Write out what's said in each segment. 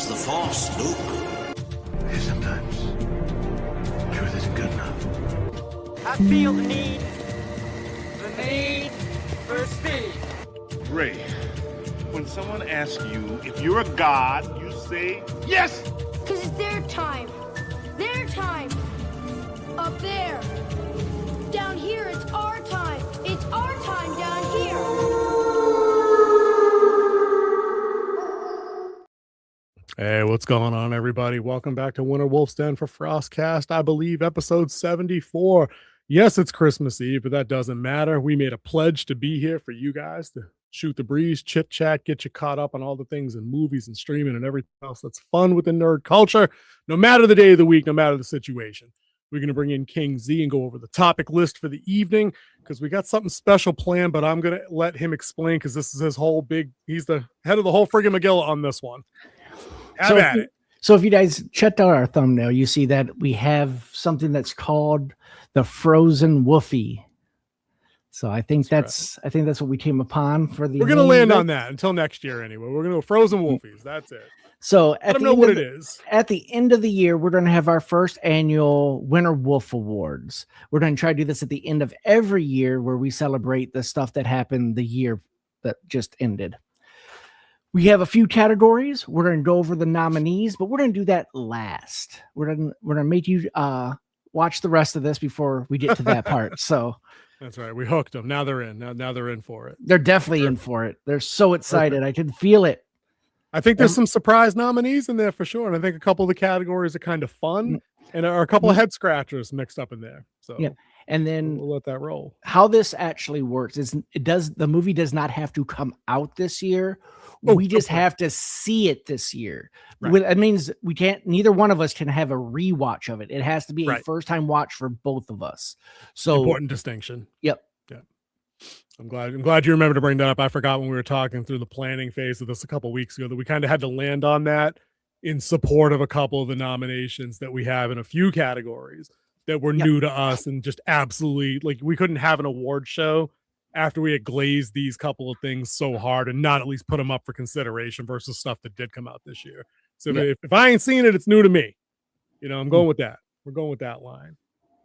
Trust the Force, Luke. Sometimes truth isn't good enough. I feel the need for speed. Ray, when someone asks you if you're a god, you say yes! Because it's their time. Their time. Up there. Down here, it's our time. It's our time down here. Hey, what's going on, everybody? Welcome back to Winter Wolf's Den for FrostCast, I believe, episode 74. Yes, it's Christmas Eve, but that doesn't matter. We made a pledge to be here for you guys to shoot the breeze, chit chat, get you caught up on all the things in movies and streaming and everything else that's fun within nerd culture, no matter the day of the week, no matter the situation. We're going to bring in King Z and go over the topic list for the evening because we got something special planned, but I'm going to let him explain because this is his whole big, he's the head of the whole friggin' McGill on this one. Have at it. So if you guys checked out our thumbnail, you see that we have something that's called the Frozen Wolfie. So I think that's what we came upon for the. We're going to land on that until next year anyway. We're going to go Frozen Wolfies. That's it. So let them know what it is. At the end of the year, we're going to have our first annual Winter Wolf Awards. We're going to try to do this at the end of every year where we celebrate the stuff that happened the year that just ended. We have a few categories. We're going to go over the nominees, but we're going to do that last. We're going to make you watch the rest of this before we get to that part. So that's right. We hooked them. Now they're in. Now they're in for it. They're definitely in for it. They're so excited. I can feel it. I think there's some surprise nominees in there for sure. And I think a couple of the categories are kind of fun and are a couple of head scratchers mixed up in there. So yeah. And then we'll let that roll. How this actually works is the movie does not have to come out this year. We just have to see it this year. Right. That means neither one of us can have a rewatch of it. It has to be a first time watch for both of us. So important distinction. Yep. Yeah. I'm glad you remember to bring that up. I forgot when we were talking through the planning phase of this a couple of weeks ago that we kind of had to land on that in support of a couple of the nominations that we have in a few categories that were new to us and just absolutely like we couldn't have an award show after we had glazed these couple of things so hard and not at least put them up for consideration versus stuff that did come out this year. So if I ain't seen it, it's new to me. You know, I'm going with that. We're going with that line.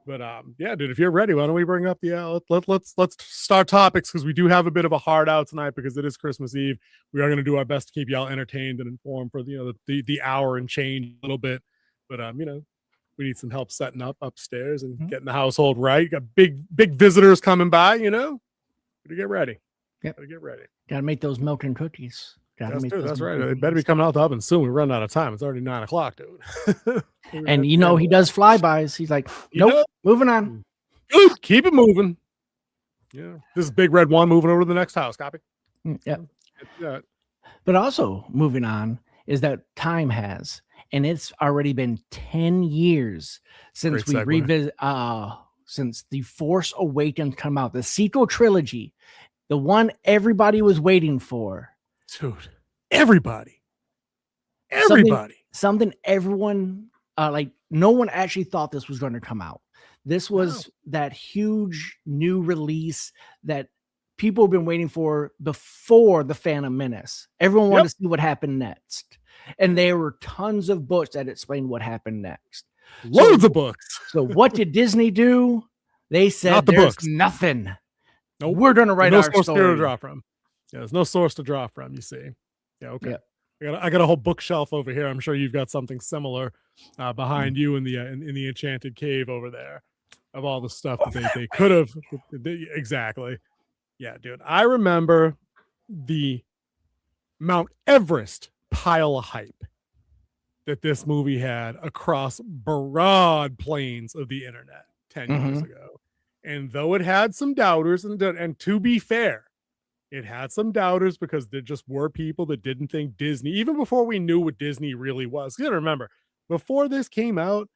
But yeah, dude, if you're ready, why don't we bring up the let's start topics because we do have a bit of a hard out tonight because it is Christmas Eve. We are going to do our best to keep y'all entertained and informed for the hour and change a little bit. But we need some help setting up upstairs and getting the household right. You got big visitors coming by, to get ready. Yep. Gotta get ready. Gotta make those milk and cookies. That's right. They better be coming out the oven soon. We run out of time. It's already 9:00, dude. And he does flybys. He's like, nope, moving on. Keep it moving. Yeah. This is Big Red One moving over to the next house. Copy. Yeah. But also moving on is that time has, and it's already been 10 years since we revisit since The Force Awakens come out, the sequel trilogy, the one everybody was waiting for. Dude, everybody. Something everyone, no one actually thought this was going to come out. This was that huge new release that people have been waiting for before The Phantom Menace. Everyone wanted to see what happened next. And there were tons of books that explained what happened next. Loads of books. So what did Disney do? They said there's nothing. Nope. We're going to write our source story. To draw from. Yeah, there's no source to draw from, you see. Yeah, okay. Yeah. I got a whole bookshelf over here. I'm sure you've got something similar behind you in the Enchanted Cave over there of all the stuff that they could have. Exactly. Yeah, dude. I remember the Mount Everest pile of hype that this movie had across broad plains of the internet 10 years ago. And though it had some doubters, and to be fair, it had some doubters because there just were people that didn't think Disney, even before we knew what Disney really was. You gotta remember, before this came out,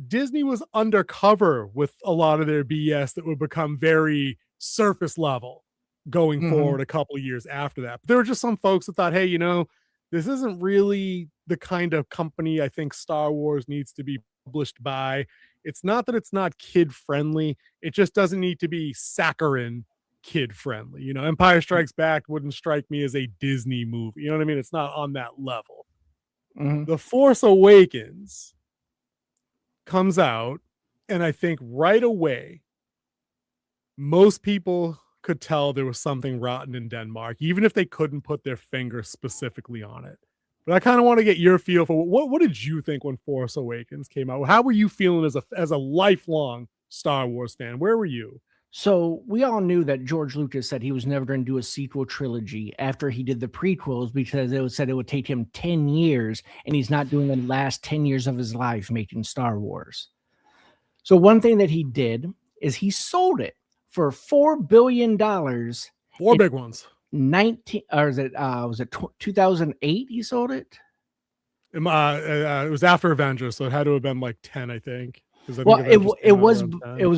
Disney was undercover with a lot of their BS that would become very surface level going forward a couple of years after that. But there were just some folks that thought, hey, this isn't really the kind of company I think Star Wars needs to be published by. It's not that it's not kid friendly. It just doesn't need to be saccharine kid friendly. Empire Strikes Back wouldn't strike me as a Disney movie. You know what I mean? It's not on that level. The Force Awakens comes out, and I think right away, most people could tell there was something rotten in Denmark, even if they couldn't put their finger specifically on it. But I kind of want to get your feel for what did you think when Force Awakens came out? How were you feeling as a lifelong Star Wars fan? Where were you? So we all knew that George Lucas said he was never going to do a sequel trilogy after he did the prequels because said it would take him 10 years, and he's not doing the last 10 years of his life making Star Wars. So one thing that he did is he sold it for $4 billion. 4 big ones. 2008 he sold it? It was after Avengers, so it had to have been like 10, I think. Well, it was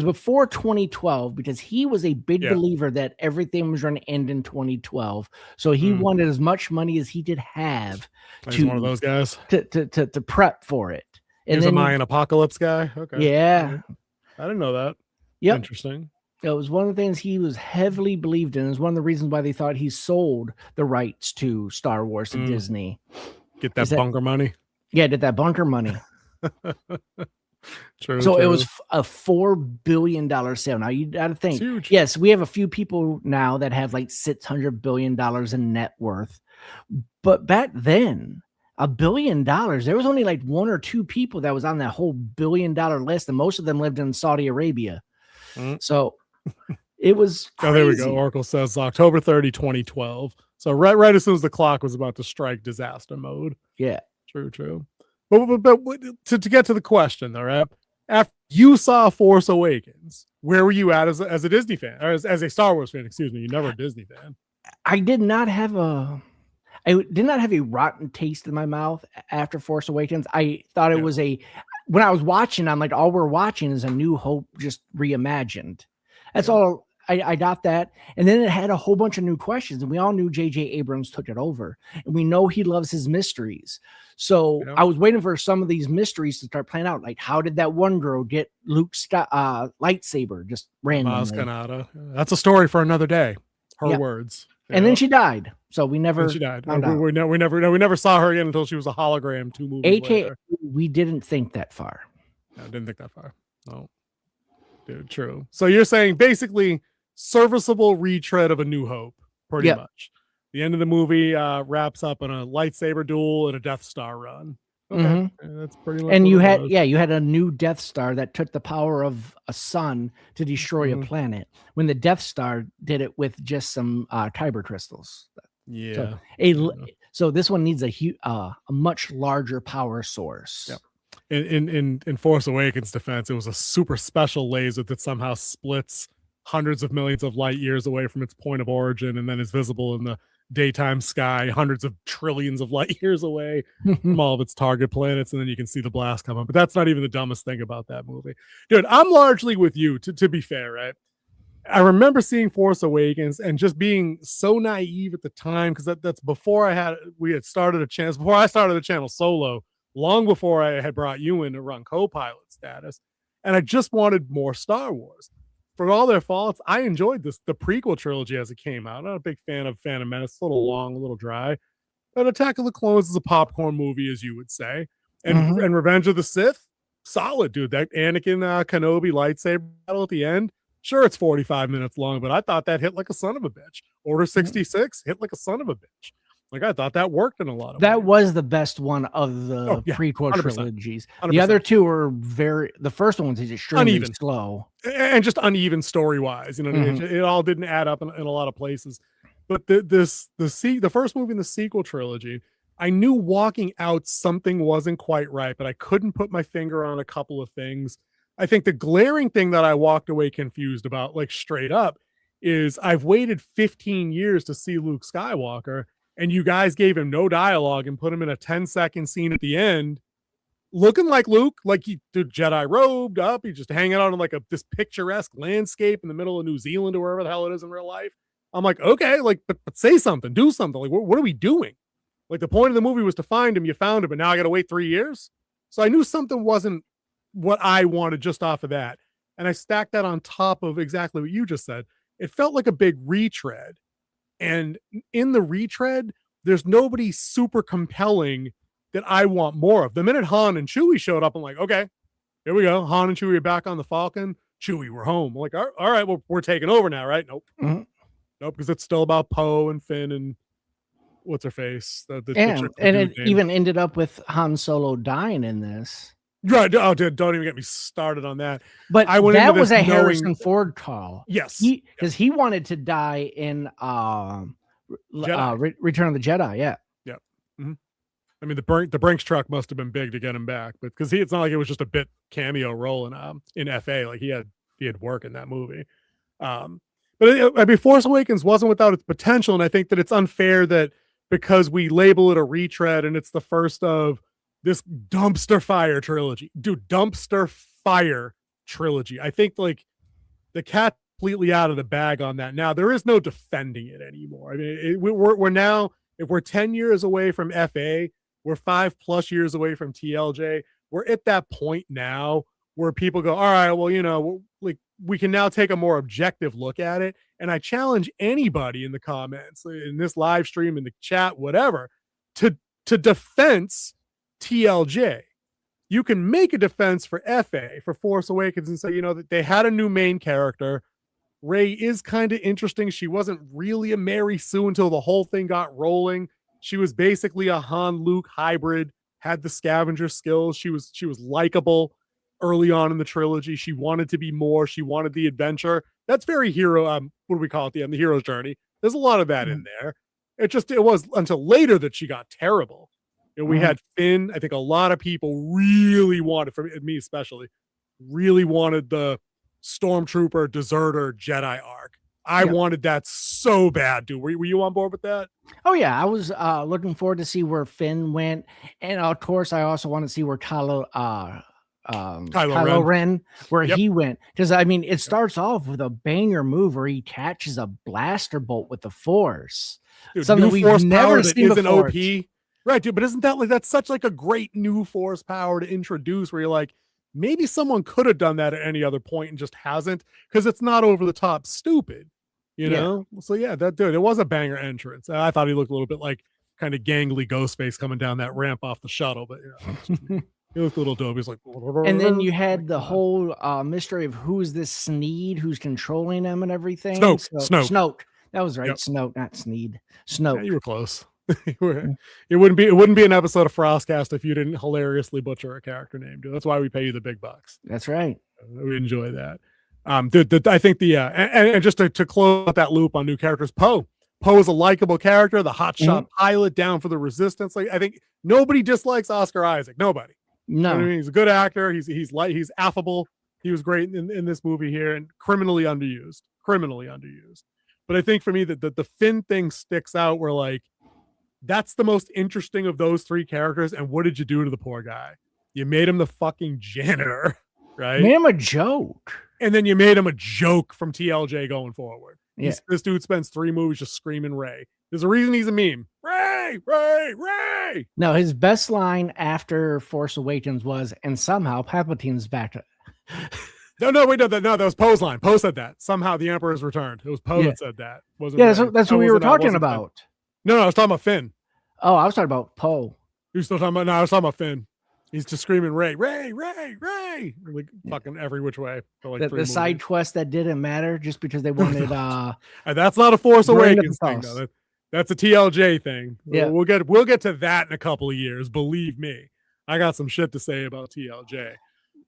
before 2012 because he was a big believer that everything was going to end in 2012. So he wanted as much money as he did have. He's one of those guys to prep for it. And he's a Mayan apocalypse guy. Okay. Yeah. I didn't know that. Yep. Interesting. It was one of the things he was heavily believed in. It was one of the reasons why they thought he sold the rights to Star Wars to Disney. Get that bunker money. Yeah, did that bunker money. True. So it was a $4 billion sale. Now you got to think, yes, we have a few people now that have like $600 billion in net worth. But back then, $1 billion, there was only like one or two people that was on that whole $1 billion list. And most of them lived in Saudi Arabia. So it was crazy. Oh, there we go. Oracle says October 30, 2012. So right as soon as the clock was about to strike disaster mode. Yeah. True. But to get to the question, all right, after you saw Force Awakens, where were you at as a Disney fan, or as a Star Wars fan? Excuse me, you're never a Disney fan. I did not have a rotten taste in my mouth after Force Awakens. I thought it was when I was watching, I'm like, all we're watching is A New Hope just reimagined. That's all. I got that. And then it had a whole bunch of new questions, and we all knew J.J. Abrams took it over, and we know he loves his mysteries. So I was waiting for some of these mysteries to start playing out. Like, how did that one girl get Luke's lightsaber just randomly? That's a story for another day. Her words. And then she died. So we never. She died. We never saw her again until she was a hologram 2 movies later. We didn't think that far. No, didn't think that far. No, dude, true. So you're saying basically serviceable retread of A New Hope, pretty much. The end of the movie wraps up in a lightsaber duel and a Death Star run. Okay, that's pretty much. And you had a new Death Star that took the power of a sun to destroy a planet. When the Death Star did it with just some kyber crystals. Yeah. So this one needs a much larger power source. Yep. In Force Awakens defense, it was a super special laser that somehow splits hundreds of millions of light years away from its point of origin and then is visible in the daytime sky hundreds of trillions of light years away from all of its target planets, and then you can see the blast come up. But that's not even the dumbest thing about that movie. Dude, I'm largely with you, to be fair, right? I remember seeing Force Awakens and just being so naive at the time, because that's before I started a channel solo, long before I had brought you in to run co-pilot status, and I just wanted more Star Wars. For all their faults, I enjoyed the prequel trilogy as it came out. I'm not a big fan of Phantom Menace. A little long, a little dry. But Attack of the Clones is a popcorn movie, as you would say. And Revenge of the Sith, solid, dude. That Anakin Kenobi lightsaber battle at the end, sure, it's 45 minutes long, but I thought that hit like a son of a bitch. Order 66 hit like a son of a bitch. Like, I thought that worked in a lot of ways. That was the best one of the prequel 100%. Trilogies. 100%. The other two were the first one was extremely slow. And just uneven story-wise. You know, it all didn't add up in a lot of places. But the first movie in the sequel trilogy, I knew walking out something wasn't quite right, but I couldn't put my finger on a couple of things. I think the glaring thing that I walked away confused about, like straight up, is I've waited 15 years to see Luke Skywalker, and you guys gave him no dialogue and put him in a 10-second scene at the end, looking like Luke, like he did Jedi robed up. He's just hanging out in like this picturesque landscape in the middle of New Zealand or wherever the hell it is in real life. I'm like, okay, like, but say something, do something. Like, what are we doing? Like, the point of the movie was to find him. You found him, but now I got to wait 3 years. So I knew something wasn't what I wanted just off of that. And I stacked that on top of exactly what you just said. It felt like a big retread. And in the retread, there's nobody super compelling that I want more of. The minute Han and Chewie showed up, I'm like, okay, here we go. Han and Chewie are back on the Falcon. Chewie, we're home. I'm like, all right, well, we're taking over now, right? Nope. Mm-hmm. Nope, because it's still about Poe and Finn and what's her face? And it even ended up with Han Solo dying in this. Right. Oh, dude, don't even get me started on that. But I went that was a Harrison Ford call. Yes. Because he wanted to die in Return of the Jedi. Yeah. Yeah. Mm-hmm. I mean, the Brinks truck must have been big to get him back, but because it's not like it was just a bit cameo role in FA. Like he had work in that movie. But Force Awakens wasn't without its potential, and I think that it's unfair that because we label it a retread and it's the first of this dumpster fire trilogy. Dude, dumpster fire trilogy. I think like the cat's completely out of the bag on that. Now there is no defending it anymore. I mean, we're now, if we're 10 years away from FA, we're 5+ years away from TLJ. We're at that point now where people go, all right, well, like we can now take a more objective look at it. And I challenge anybody in the comments, in this live stream, in the chat, whatever, to defense TLJ. You can make a defense for FA, for Force Awakens, and say, that they had a new main character. Rey is kind of interesting. She wasn't really a Mary Sue until the whole thing got rolling. She was basically a Han Luke hybrid, had the scavenger skills. She was likable early on in the trilogy. She wanted to be more. She wanted the adventure. That's very hero. What do we call it? The hero's journey. There's a lot of that in there. It was until later that she got terrible. We had Finn. I think a lot of people really wanted, for me especially, really wanted the Stormtrooper, deserter, Jedi arc. I wanted that so bad, dude. Were you on board with that? Oh yeah, I was looking forward to see where Finn went, and of course, I also want to see where Kylo Ren, where he went, because I mean, it starts off with a banger move where he catches a blaster bolt with the Force, dude, something we've never seen before. OP. Right, dude, but isn't that that's such like a great new Force power to introduce where you're like, maybe someone could have done that at any other point and just hasn't, because it's not over the top stupid, know? So yeah, that dude, it was a banger entrance. I thought he looked a little bit like kind of gangly Ghostface coming down that ramp off the shuttle, but he looked a little dope. He's like, and then you had the whole mystery of who's this Sneed who's controlling them and everything. Snoke. That was right. Yep. Snoke, not Sneed. Snoke. Yeah, you were close. It wouldn't be an episode of FrostCast if you didn't hilariously butcher a character name, dude. That's why we pay you the big bucks. That's right. We enjoy that. I think and just to close that loop on new characters, Poe is a likable character, the hotshot pilot down for the Resistance. Like I think nobody dislikes Oscar Isaac. Nobody. No, I mean, he's a good actor. He's affable. He was great in this movie here, and criminally underused. But I think for me that the Finn thing sticks out where like, that's the most interesting of those three characters. And what did you do to the poor guy? You made him the fucking janitor, right? Made him a joke. And then you made him a joke from TLJ going forward. Yeah. This dude spends 3 movies just screaming Rey. There's a reason he's a meme. Rey! No, his best line after Force Awakens was, and somehow Palpatine's back. No, that was Poe's line. Poe said that. Somehow the Emperor's returned. It was Poe that said that. That's what we were talking about. No, I was talking about Finn. Oh, I was talking about Poe. You're still talking about? No, I was talking about Finn. He's just screaming Rey, like fucking every which way. For like the side quest that didn't matter just because they wanted. That's not a Force Awakens thing, though. That's a TLJ thing. Yeah, we'll get to that in a couple of years. Believe me, I got some shit to say about TLJ.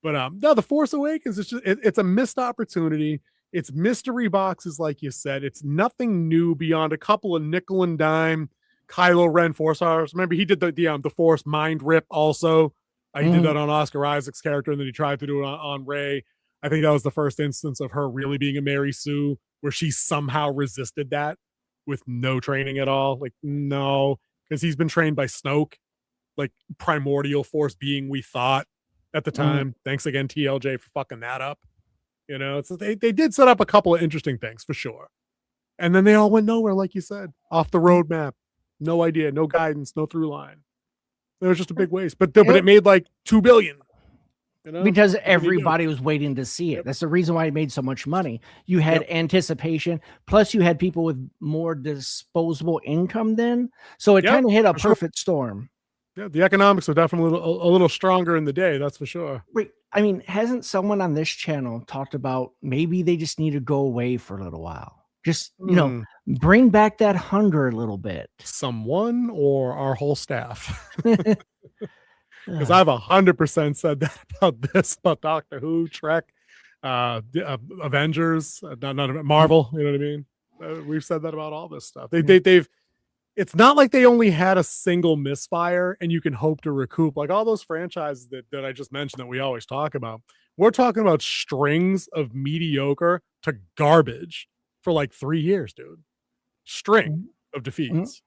But no, the Force Awakens is it's a missed opportunity. It's mystery boxes, like you said. It's nothing new beyond a couple of nickel and dime Kylo Ren Force powers. Remember, he did the Force mind rip also. He did that on Oscar Isaac's character, and then he tried to do it on Rey. I think that was the first instance of her really being a Mary Sue, where she somehow resisted that with no training at all. Like, no, because he's been trained by Snoke, like primordial Force being, we thought at the time. Thanks again, TLJ, for fucking that up. So they did set up a couple of interesting things for sure. And then they all went nowhere, like you said, off the roadmap. No idea, no guidance, no through line. It was just a big waste. But it made like $2 billion. Because everybody was waiting to see it. That's the reason why it made so much money. You had anticipation, plus you had people with more disposable income then. So it kind of hit a perfect storm. Yeah, the economics are definitely a little stronger in the day, that's for sure. Wait, I mean, hasn't someone on this channel talked about maybe they just need to go away for a little while? Just, bring back that hunger a little bit. Someone or our whole staff? Because I've 100% said that about Doctor Who, Trek, Avengers, not Marvel. You know what I mean? We've said that about all this stuff. They've. It's not like they only had a single misfire and you can hope to recoup like all those franchises that I just mentioned that we always talk about. We're talking about strings of mediocre to garbage for like 3 years, dude. String of defeats.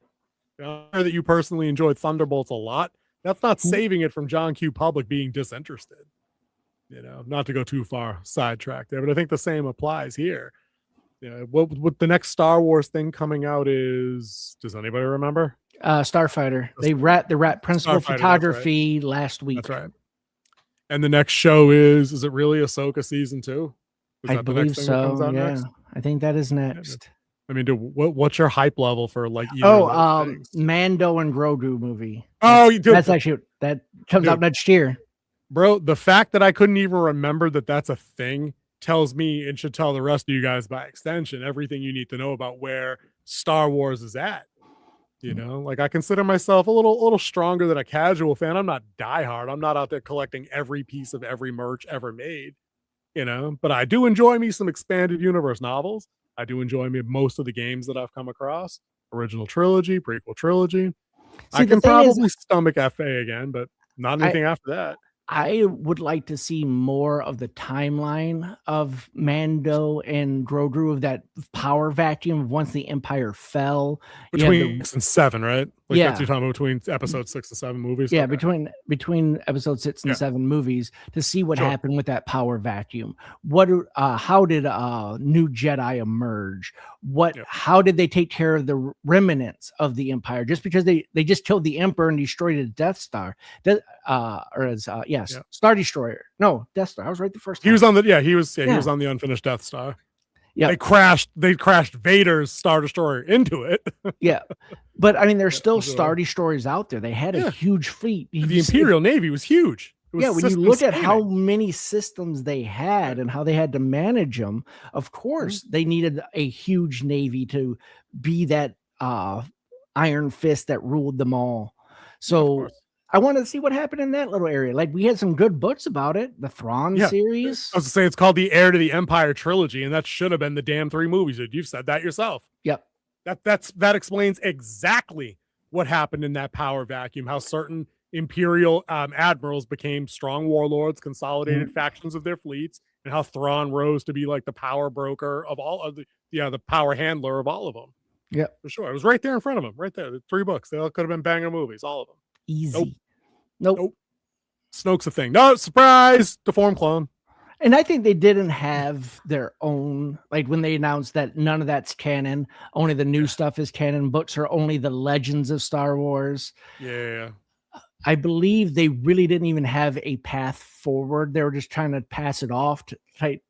I know that you personally enjoyed Thunderbolts a lot. That's not saving it from John Q. Public being disinterested. Not to go too far sidetracked there, but I think the same applies here. Yeah, what the next Star Wars thing coming out is? Does anybody remember? Starfighter. They wrapped principal photography last week. That's right. And the next show is it really Ahsoka season 2? I believe so. Yeah, next? I think that is next. I mean, what's your hype level for like? Mando and Grogu movie. That's actually that comes out next year, bro. The fact that I couldn't even remember that's a thing tells me and should tell the rest of you guys by extension everything you need to know about where Star Wars is at. Like I consider myself a little stronger than a casual fan. I'm not diehard. I'm not out there collecting every piece of every merch ever made, but I do enjoy me some expanded universe novels. I do enjoy me most of the games that I've come across. Original trilogy, prequel trilogy. I can probably stomach FA again, but not anything after that. I would like to see more of the timeline of Mando and Grogu, of that power vacuum once the Empire fell. Between 6 and 7, right? Like that's you're talking about between episode 6 and 7 movies? Yeah, okay. between episode 6 and 7 movies to see what happened with that power vacuum. How did New Jedi emerge? How did they take care of the remnants of the Empire? Just because they just killed the Emperor and destroyed the Death Star. Star Destroyer. No, Death Star. I was right the first time. He was on he was on the unfinished Death Star. Yeah. They crashed Vader's Star Destroyer into it. Yeah. But I mean, there's still Star Destroyers out there. They had a huge fleet. The Imperial Navy was huge. When you look at how many systems they had and how they had to manage them, of course, they needed a huge navy to be that iron fist that ruled them all. So I wanted to see what happened in that little area. Like we had some good books about it. The Thrawn series. I was to say it's called the Heir to the Empire trilogy, and that should have been the damn 3 movies. Dude. You've said that yourself. Yep. That explains exactly what happened in that power vacuum. How certain Imperial admirals became strong warlords, consolidated factions of their fleets, and how Thrawn rose to be like the power broker of all of the power handler of all of them. Yeah, for sure. It was right there in front of him, right there. The 3 books. They all could have been banger movies, all of them. Easy. Nope. Snoke's a thing. No, surprise! Deformed clone. And I think they didn't have their own, like when they announced that none of that's canon, only the new stuff is canon, books are only the legends of Star Wars. Yeah. I believe they really didn't even have a path forward. They were just trying to pass it off.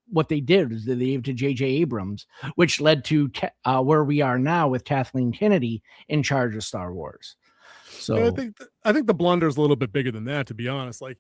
What they did is they gave to J.J. Abrams, which led to where we are now with Kathleen Kennedy in charge of Star Wars. So I think the blunder is a little bit bigger than that, to be honest. Like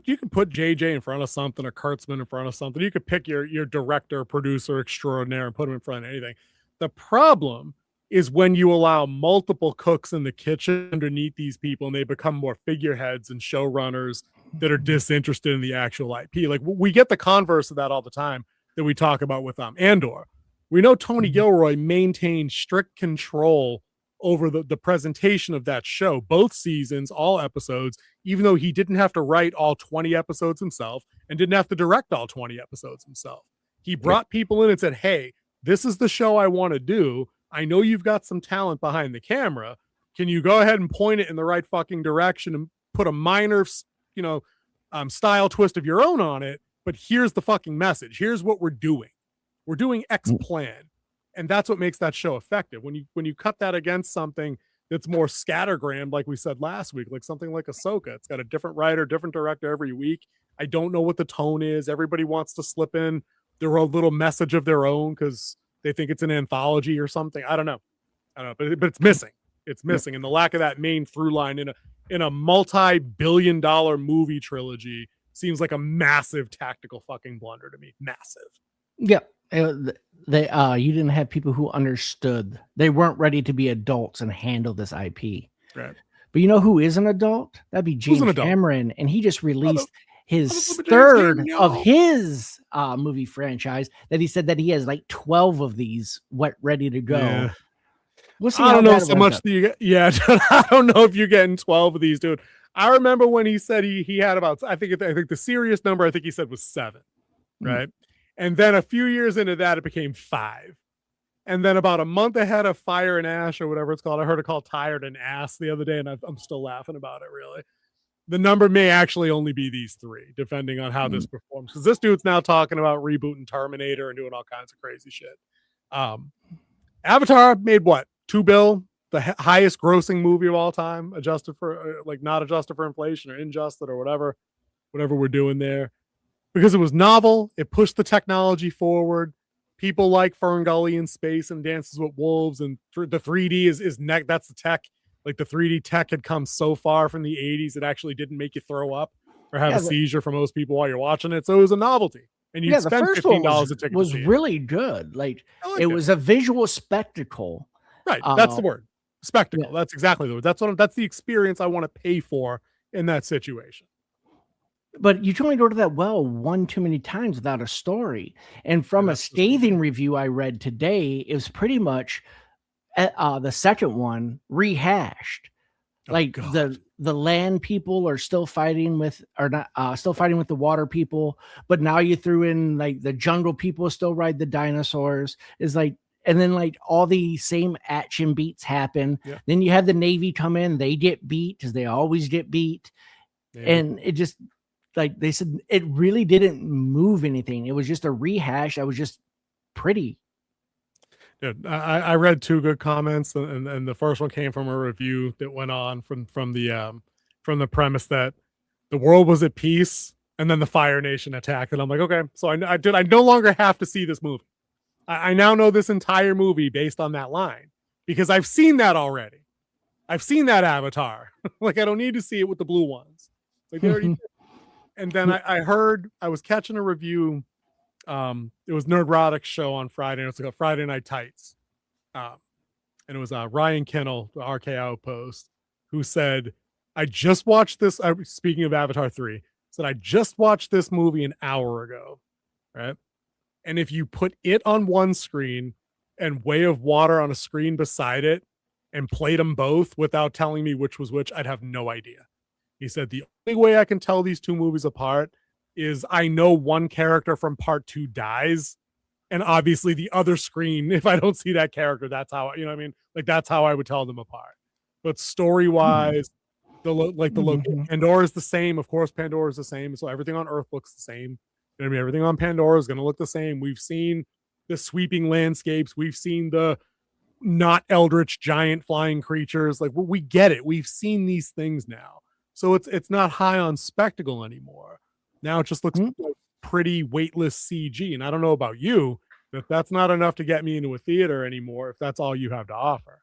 you can put JJ in front of something, or Kurtzman in front of something. You could pick your director, producer extraordinaire and put him in front of anything. The problem is when you allow multiple cooks in the kitchen underneath these people and they become more figureheads and showrunners that are disinterested in the actual IP. Like we get the converse of that all the time that we talk about with Andor. We know Tony Gilroy maintained strict control over the presentation of that show, both seasons, all episodes, even though he didn't have to write all 20 episodes himself and didn't have to direct all 20 episodes himself. He brought people in and said, hey, this is the show I want to do. I know you've got some talent behind the camera. Can you go ahead and point it in the right fucking direction and put a minor, style twist of your own on it? But here's the fucking message. Here's what we're doing. We're doing X plan. And that's what makes that show effective. When you cut that against something that's more scattergrammed, like we said last week, like something like Ahsoka, it's got a different writer, different director every week. I don't know what the tone is. Everybody wants to slip in their own little message of their own because they think it's an anthology or something. I don't know, but it's missing. it's missing. And the lack of that main through line in a multi-billion-dollar movie trilogy seems like a massive tactical fucking blunder to me. Massive. Yeah. They you didn't have people who understood. They weren't ready to be adults and handle this IP. Right. But you know who is an adult? That'd be James Cameron, and he just released his third of his movie franchise that he said that he has like 12 of these ready to go. Yeah. We'll see. I don't know so much. I don't know if you're getting 12 of these, dude. I remember when he said he had about, I think the serious number I think he said was 7, right? And then a few years into that, it became 5. And then about a month ahead of Fire and Ash or whatever it's called, I heard it called Tired and Ass the other day, and I'm still laughing about it, really. The number may actually only be these 3, depending on how this performs. Because this dude's now talking about rebooting Terminator and doing all kinds of crazy shit. Avatar made what? $2 billion, the highest grossing movie of all time, adjusted for not adjusted for inflation or adjusted or whatever we're doing there. Because it was novel, it pushed the technology forward. People like Fern Gully in space and Dances with Wolves, and the 3D is neck. That's the tech. Like the 3D tech had come so far from the 80s, it actually didn't make you throw up or have a seizure for most people while you're watching it. So it was a novelty. And you spend $15 a ticket. Was really good. Like it was a visual spectacle. Right. That's the word. Spectacle. Yeah. That's exactly the word. That's the experience I want to pay for in that situation. But you told me to order that one too many times without a story. And from a scathing review I read today, it was pretty much the second one rehashed. Like the land people are still fighting with, or not still fighting with the water people, but now you threw in like the jungle people still ride the dinosaurs. Is like, and then like all the same action beats happen. Yeah. Then you have the Navy come in, they get beat because they always get beat. Yeah. And it just, like they said, it really didn't move anything. It was just a rehash. I was just pretty. Yeah, I read 2 good comments, and the first one came from a review that went on from the premise that the world was at peace, and then the Fire Nation attacked, and I'm like, okay, so I no longer have to see this movie. I now know this entire movie based on that line because I've seen that already. I've seen that Avatar. Like I don't need to see it with the blue ones. Like they already did. And then I was catching a review. It was Nerdrotic's show on Friday. And it was like a Friday Night Tights. And it was Ryan Kinnell, the RK Outpost, who said, I just watched this. Speaking of Avatar 3, said, I just watched this movie an hour ago. Right. And if you put it on one screen and Way of Water on a screen beside it and played them both without telling me which was which, I'd have no idea. He said, the only way I can tell these 2 movies apart is I know one character from part 2 dies. And obviously the other screen, if I don't see that character, that's how, you know what I mean? Like, that's how I would tell them apart. But story-wise, Pandora is the same. Of course, Pandora is the same. So everything on Earth looks the same. You know what I mean? Everything on Pandora is going to look the same. We've seen the sweeping landscapes. We've seen the not eldritch giant flying creatures. Like, we get it. We've seen these things now. So it's not high on spectacle anymore. Now it just looks like pretty weightless CG. And I don't know about you, but that's not enough to get me into a theater anymore if that's all you have to offer.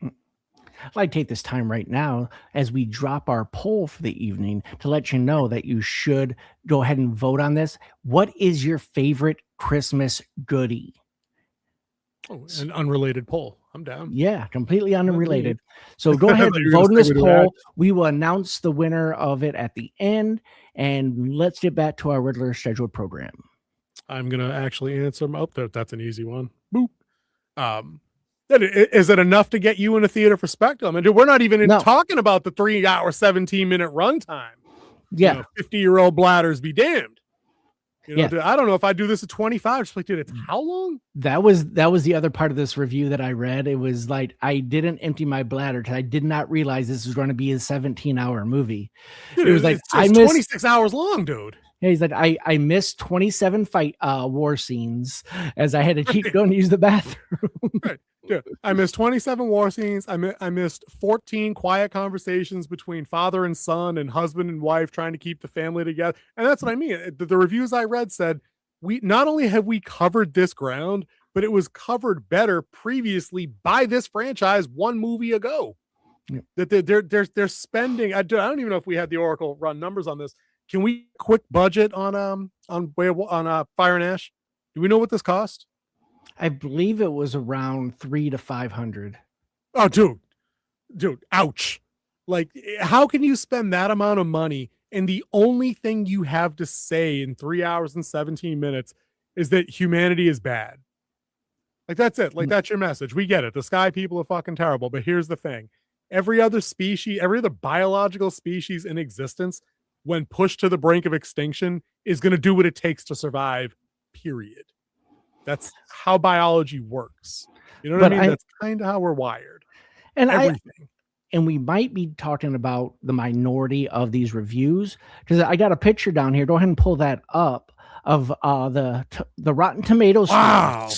I'd like to take this time right now as we drop our poll for the evening to let you know that you should go ahead and vote on this. What is your favorite Christmas goodie? Oh, an unrelated poll. I'm down. Yeah, completely unrelated. So go ahead and vote in this poll. We will announce the winner of it at the end, and let's get back to our regular scheduled program. I'm going to actually answer them up there. That's an easy one. Boop. Is it enough to get you in a theater for spectacle? I mean, we're not even talking about the 3-hour, 17-minute runtime. Yeah. 50-year-old bladders be damned. You know, dude, I don't know if I do this at 25. Just like, dude, it's how long? That was the other part of this review that I read. It was like I didn't empty my bladder because I did not realize this was going to be a 17-hour movie. Dude, it was like I missed 26 hours long, dude. Yeah, he's like I missed 27 fight war scenes as I had to keep going to use the bathroom. Right. Dude, I missed 27 war scenes. I missed 14 quiet conversations between father and son and husband and wife trying to keep the family together. And that's what I mean. The reviews I read said, we not only have we covered this ground, but it was covered better previously by this franchise 1 movie ago. Yep. That they're spending. I don't even know if we had the Oracle run numbers on this. Can we quick budget on Fire and Ash? Do we know what this cost? I believe it was around 300 to 500. Oh, dude, ouch! Like, how can you spend that amount of money and the only thing you have to say in 3 hours and 17 minutes is that humanity is bad? Like, that's it. Like, that's your message. We get it. The sky people are fucking terrible. But here's the thing: every other biological species in existence, when pushed to the brink of extinction, is going to do what it takes to survive. Period. That's how biology works. You know what I mean? That's kind of how we're wired. And everything. And we might be talking about the minority of these reviews, because I got a picture down here. Go ahead and pull that up of the Rotten Tomatoes. Wow.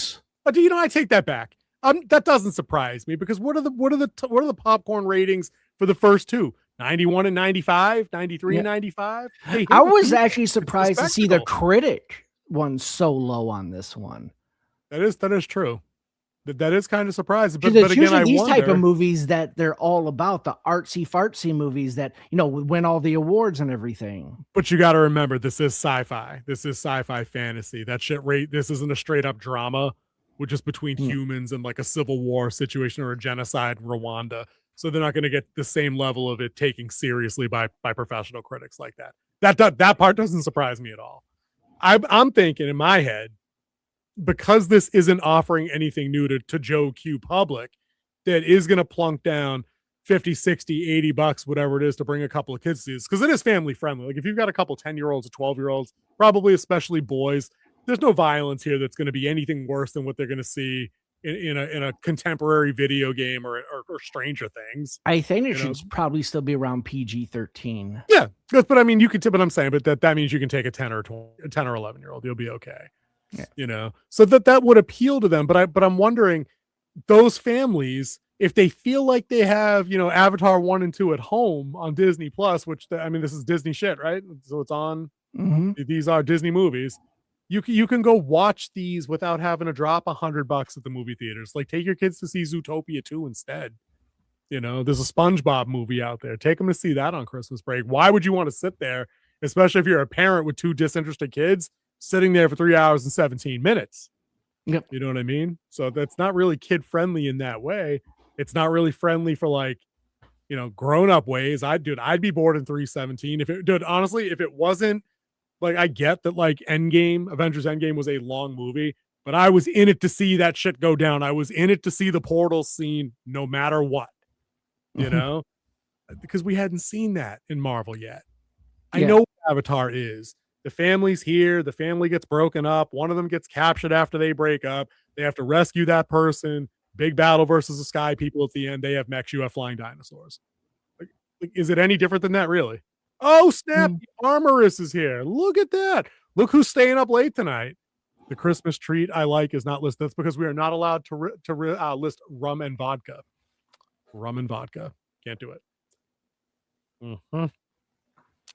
But I take that back. That doesn't surprise me, because what are the popcorn ratings for the first two? 91 and 95, 93 and 95. I was actually surprised to see the critic one so low on this one. That is true. That is kind of surprising. But again, usually these type of movies that they're all about, the artsy fartsy movies that win all the awards and everything. But you got to remember, this is sci-fi. This is sci-fi fantasy. That shit this isn't a straight up drama, which is between humans and like a civil war situation or a genocide in Rwanda. So they're not going to get the same level of it taken seriously by professional critics like that. That part doesn't surprise me at all. I'm thinking in my head, because this isn't offering anything new to Joe Q public, that is going to plunk down 50, 60, $80, whatever it is, to bring a couple of kids to this, because it is family friendly. Like, if you've got a couple 10-year-olds or 12-year-olds, probably especially boys, there's no violence here that's going to be anything worse than what they're going to see in a contemporary video game or Stranger Things. I think it should probably still be around PG-13. Yeah, but I mean, you could. But I'm saying, but that means you can take a 10 or 11-year-old. You'll be okay. Yeah. So that would appeal to them. But I'm wondering, those families, if they feel like they have Avatar 1 and 2 at home on Disney Plus, which this is Disney shit, right? So it's on. Mm-hmm. These are Disney movies. You can go watch these without having to drop $100 at the movie theaters. Like, take your kids to see Zootopia 2 instead. There's a SpongeBob movie out there. Take them to see that on Christmas break. Why would you want to sit there, especially if you're a parent with two disinterested kids, sitting there for 3 hours and 17 minutes? Yep. You know what I mean? So that's not really kid friendly in that way. It's not really friendly for, like, grown up ways. I'd be bored in 317 honestly, if it wasn't, like, I get that, like, Avengers Endgame was a long movie, but I was in it to see that shit go down. I was in it to see the portal scene no matter what, because we hadn't seen that in Marvel yet. I know what Avatar is. The family's here. The family gets broken up. One of them gets captured after they break up. They have to rescue that person. Big battle versus the sky people at the end. They have mechs. You have flying dinosaurs. Like, is it any different than that, really? Oh, snap. The Armorous is here. Look at that. Look who's staying up late tonight. The Christmas treat I like is not listed. That's because we are not allowed to list rum and vodka. Rum and vodka. Can't do it. Mm-hmm.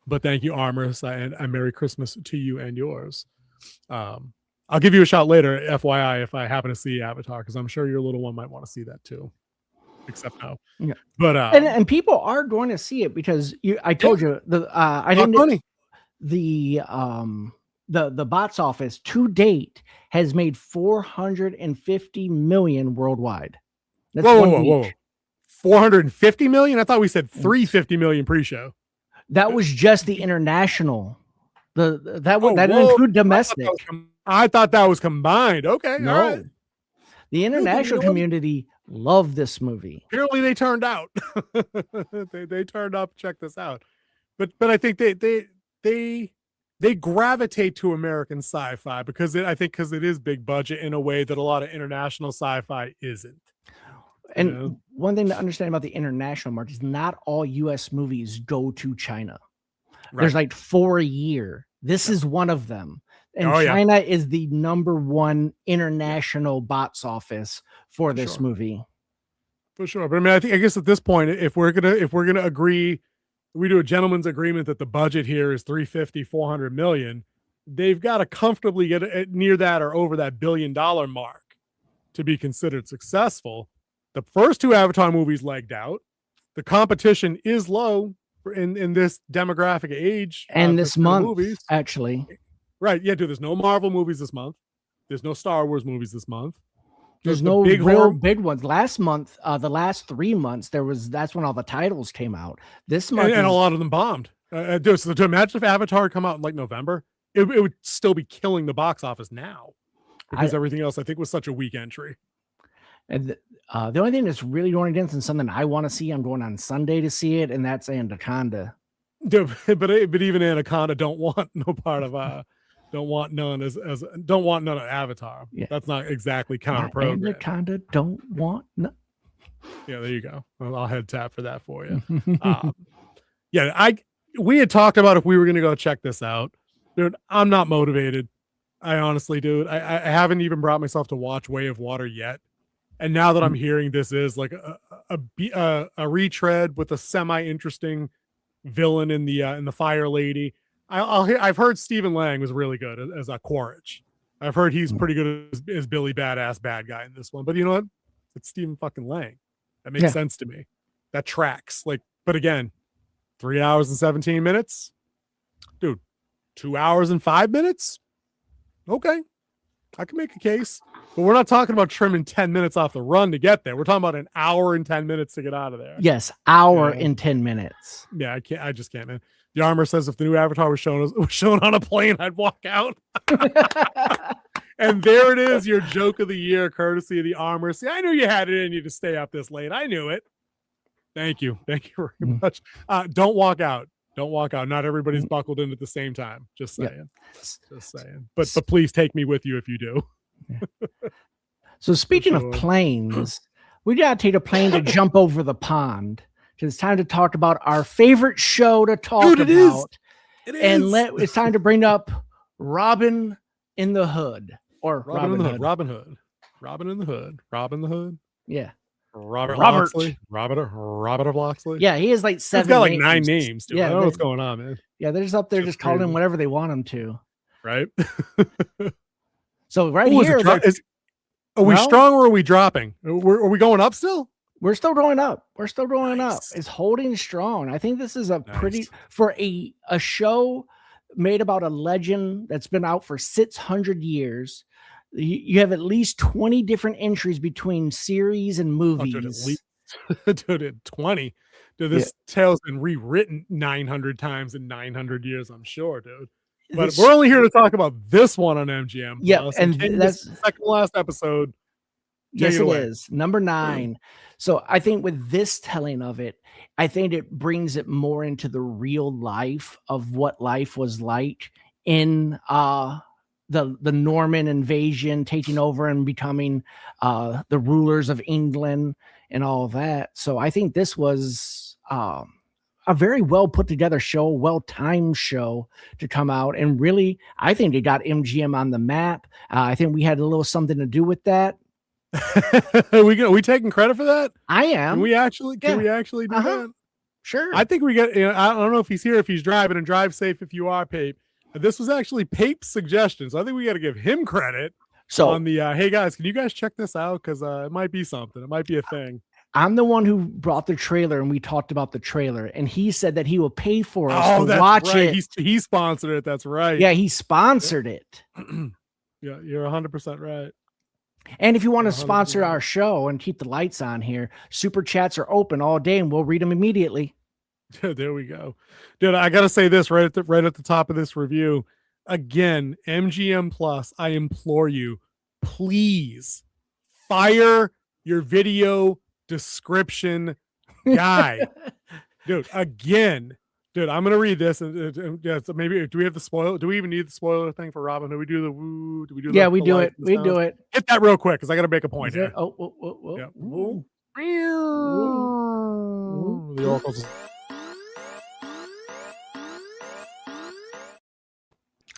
But thank you, Armorous, and Merry Christmas to you and yours. I'll give you a shout later, FYI, if I happen to see Avatar, because I'm sure your little one might want to see that too. Except now, but and people are going to see it, because I told you I didn't. Funny. The box office to date has made 450 million worldwide. That's whoa. 450 million? I thought we said 350 million pre-show. That was just the international. That didn't include domestic. I thought that was combined. Okay, no. All right. The international community loved this movie. Apparently, they turned out. they turned up. Check this out. But I think they gravitate to American sci-fi because it is big budget in a way that a lot of international sci-fi isn't. And one thing to understand about the international market is not all U.S. movies go to China. Right. There's like 4 a year. This is one of them. And China is the #1 international box office for this movie. For sure. But I guess at this point, if we're gonna agree, we do a gentleman's agreement that the budget here is 350, 400 million, they've got to comfortably get near that or over that $1 billion mark to be considered successful. The first two Avatar movies legged out. the competition is low in this demographic age. And this month, movies. actually. Right. Yeah, dude, there's no Marvel movies this month. There's no Star Wars movies this month. There's no big ones. Last month, the last 3 months, that's when all the titles came out. This month, and a lot of them bombed. Dude, so to imagine if Avatar had come out in like November, it would still be killing the box office now because everything else I think was such a weak entry. And the only thing that's really going against and something I want to see, I'm going on Sunday to see it, and that's Anaconda. Dude, but even Anaconda don't want no part of don't want none of Avatar. Yeah. That's not exactly counter-programmed. Anaconda don't want none. Yeah, there you go. Well, I'll head tap for that for you. We had talked about if we were going to go check this out. Dude, I'm not motivated. I honestly, dude, I haven't even brought myself to watch Way of Water yet. And now that I'm hearing this is like a retread with a semi-interesting villain in the Fire Lady. I've heard Stephen Lang was really good as a Quaritch. I've heard he's pretty good as Billy Badass bad guy in this one. But you know what? It's Stephen fucking Lang. That makes sense to me. That tracks. But again, 3 hours and 17 minutes, dude. 2 hours and 5 minutes. Okay, I can make a case. But we're not talking about trimming 10 minutes off the run to get there. We're talking about an hour and 10 minutes to get out of there. Yes, hour and 10 minutes. Yeah, I can't. I just can't, man. The Armor says if the new Avatar was shown on a plane, I'd walk out. And there it is, your joke of the year, courtesy of the Armor. See, I knew you had it in you to stay up this late. I knew it. Thank you very much. Don't walk out. Don't walk out. Not everybody's buckled in at the same time. Just saying. Just saying. But please take me with you if you do. So speaking of planes, we got to take a plane to jump over the pond. Because it's time to talk about our favorite show to talk about. It is. And it's time to bring up Robin in the Hood. Or Robin in the Hood. Robin Hood. Robin in the Hood. Robin the Hood. Yeah. Robert Loxley. Robert of Loxley. Yeah, he has like 7 He's got like 9 names. Dude. Yeah, I don't know what's going on, man. Yeah, they're just up there just calling him whatever they want him to. Right. So here. Are we strong or are we dropping? Are we going up still? We're still going up. We're still going up. It's holding strong. I think this is a pretty for a show made about a legend that's been out for 600 years. You have at least 20 different entries between series and movies. Dude, 20. Dude, this tale's been rewritten 900 times in 900 years, I'm sure, dude. But we're only here to talk about this one on MGM. Yeah, and that's the second last episode. Yes, it is. Number 9. So I think with this telling of it, I think it brings it more into the real life of what life was like in the Norman invasion, taking over and becoming the rulers of England and all of that. So I think this was a very well put together show, well timed show to come out. And really, I think it got MGM on the map. I think we had a little something to do with that. we taking credit for that? I am. Can we actually do that? Sure. I think we get, I don't know if he's here, if he's driving, and drive safe if you are, Pape. This was actually Pape's suggestion, so I think we got to give him credit. So on the hey guys, can you guys check this out? Because it might be something. It might be a thing. I'm the one who brought the trailer, and we talked about the trailer, and he said that he will pay for us to watch it. He sponsored it. That's right. Yeah, he sponsored it. Yeah, you're 100% right. And if you want to sponsor our show and keep the lights on here, super chats are open all day, and we'll read them immediately. There we go, dude. I gotta say this right at the top of this review again. MGM Plus, I implore you, please fire your video description guy, dude. Again, dude. I'm gonna read this, and so maybe do we have the spoiler? Do we even need the spoiler thing for Robin? Do we do the woo? Do we do? Yeah, we do it. We do it. Hit that real quick because I gotta make a point here. Oh. Yeah. Woo. The oracles.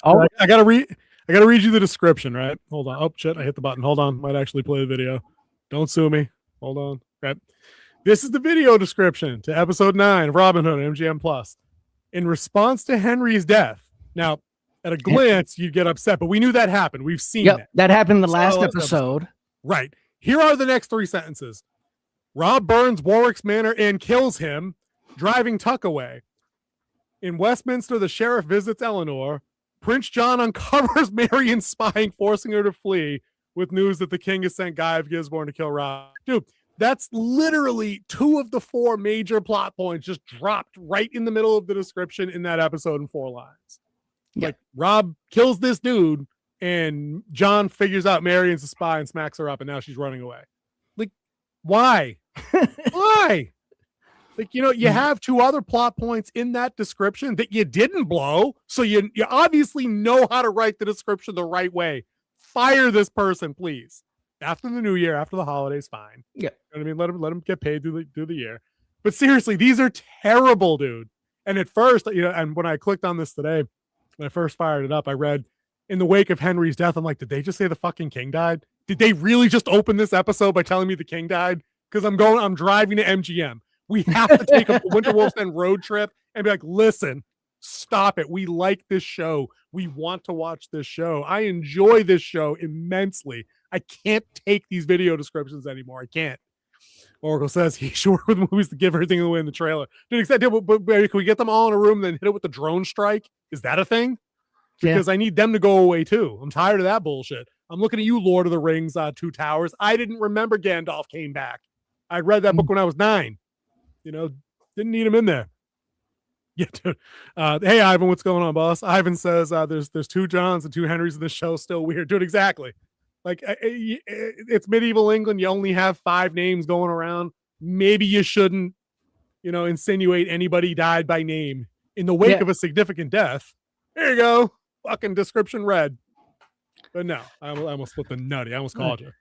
Oh, I gotta read you the description, right? Hold on. Oh shit, I hit the button. Hold on. Might actually play the video. Don't sue me. Hold on. Right. This is the video description to episode 9 of Robin Hood on MGM Plus. In response to Henry's death. Now, at a glance, you'd get upset, but we knew that happened. We've seen it. That happened in the last episode. Right. Here are the next 3 sentences. Robb burns Warwick's manor and kills him, driving Tuck away. In Westminster, the sheriff visits Eleanor. Prince John uncovers Marion's spying, forcing her to flee with news that the king has sent Guy of Gisborne to kill Robb. Dude, that's literally 2 of the 4 major plot points just dropped right in the middle of the description in that episode in 4 lines. Yeah. Like, Robb kills this dude, and John figures out Marion's a spy and smacks her up, and now she's running away. Like, why? Why? Like, you have 2 other plot points in that description that you didn't blow, so you obviously know how to write the description the right way. Fire this person, please. After the new year, after the holidays, fine. Yeah. You know what I mean? Let them get paid through the year. But seriously, these are terrible, dude. And at first, and when I clicked on this today, when I first fired it up, I read, in the wake of Henry's death, I'm like, did they just say the fucking king died? Did they really just open this episode by telling me the king died? Because I'm driving to MGM. We have to take a Winter Wolf's End road trip and be like, listen, stop it. We like this show. We want to watch this show. I enjoy this show immensely. I can't take these video descriptions anymore. I can't. Oracle says he should work with movies to give everything away in the trailer. Dude, but can we get them all in a room and then hit it with the drone strike? Is that a thing? Because I need them to go away too. I'm tired of that bullshit. I'm looking at you, Lord of the Rings, 2 Towers. I didn't remember Gandalf came back. I read that book when I was 9. Didn't need him in there. Yeah, dude. Hey, Ivan, what's going on, boss? Ivan says there's 2 Johns and 2 Henrys in this show. Still weird. Dude, exactly. Like, it's medieval England. You only have 5 names going around. Maybe you shouldn't, insinuate anybody died by name in the wake of a significant death. There you go. Fucking description read. But no, I almost flipped the nutty. I almost called you.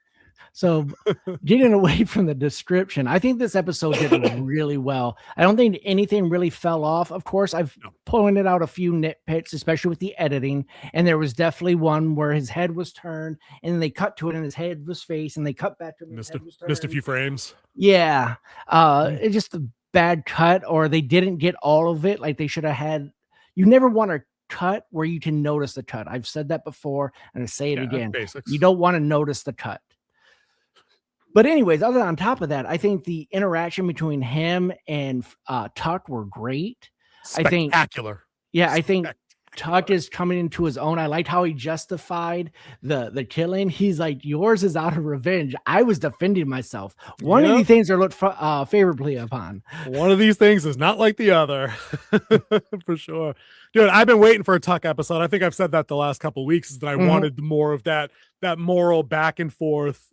So getting away from the description, I think this episode did really well. I don't think anything really fell off. Of course, I've pointed out a few nitpicks, especially with the editing. And there was definitely one where his head was turned and then they cut to it and his head was face and they cut back to him. Missed a few frames. Yeah. It's just a bad cut, or they didn't get all of it. Like they should have had, you never want to cut where you can notice the cut. I've said that before and I say it again. Basics. You don't want to notice the cut. But anyways, on top of that, I think the interaction between him and Tuck were great. Spectacular. I think Tuck is coming into his own. I liked how he justified the killing. He's like, yours is out of revenge. I was defending myself. One of these things are looked favorably upon. One of these things is not like the other. For sure. Dude, I've been waiting for a Tuck episode. I think I've said that the last couple of weeks, is that I wanted more of that moral back and forth.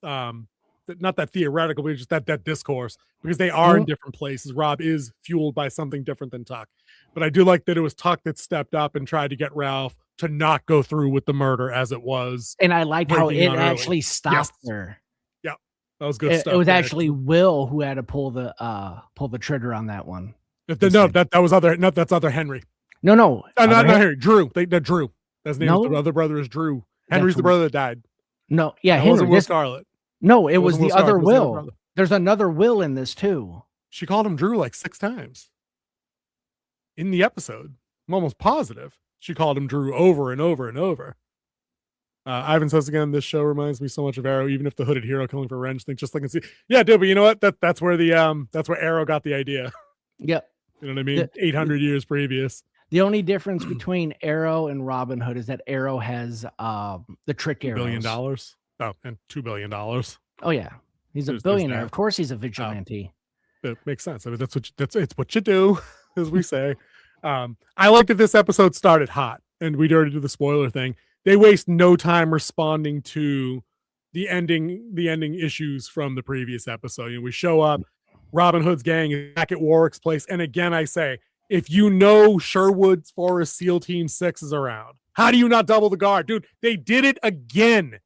Not that theoretical, but just that discourse, because they are in different places. Robb is fueled by something different than Tuck. But I do like that it was Tuck that stepped up and tried to get Ralph to not go through with the murder as it was. And I liked how it actually stopped her. Yeah, that was good stuff. It was actually Will who had to pull the trigger on that one. That's other Henry. No, not Henry. Drew. Drew. His name. The other brother is Drew. Henry's the brother that died. No, yeah, Henry. Wasn't Will Scarlet. No, it was the other Will. There's another Will in this too. She called him Drew like 6 times in the episode. I'm almost positive she called him Drew over and over and over. Ivan says again, this show reminds me so much of Arrow, even if the hooded hero killing for revenge thing, just like and see. Yeah, dude, but you know what? That's where that's where Arrow got the idea. Yep. You know what I mean? 800 years previous. The only difference between Arrow and Robin Hood is that Arrow has the trick arrows. $1 billion. Oh, and $2 billion. Oh yeah, he's a billionaire. Of course, he's a vigilante. It makes sense. I mean, it's what you do, as we say. I like that this episode started hot, and we'd already do the spoiler thing. They waste no time responding to the ending issues from the previous episode. We show up, Robin Hood's gang is back at Warwick's place, and again, I say, if you know Sherwood's Forest SEAL Team 6 is around, how do you not double the guard, dude? They did it again.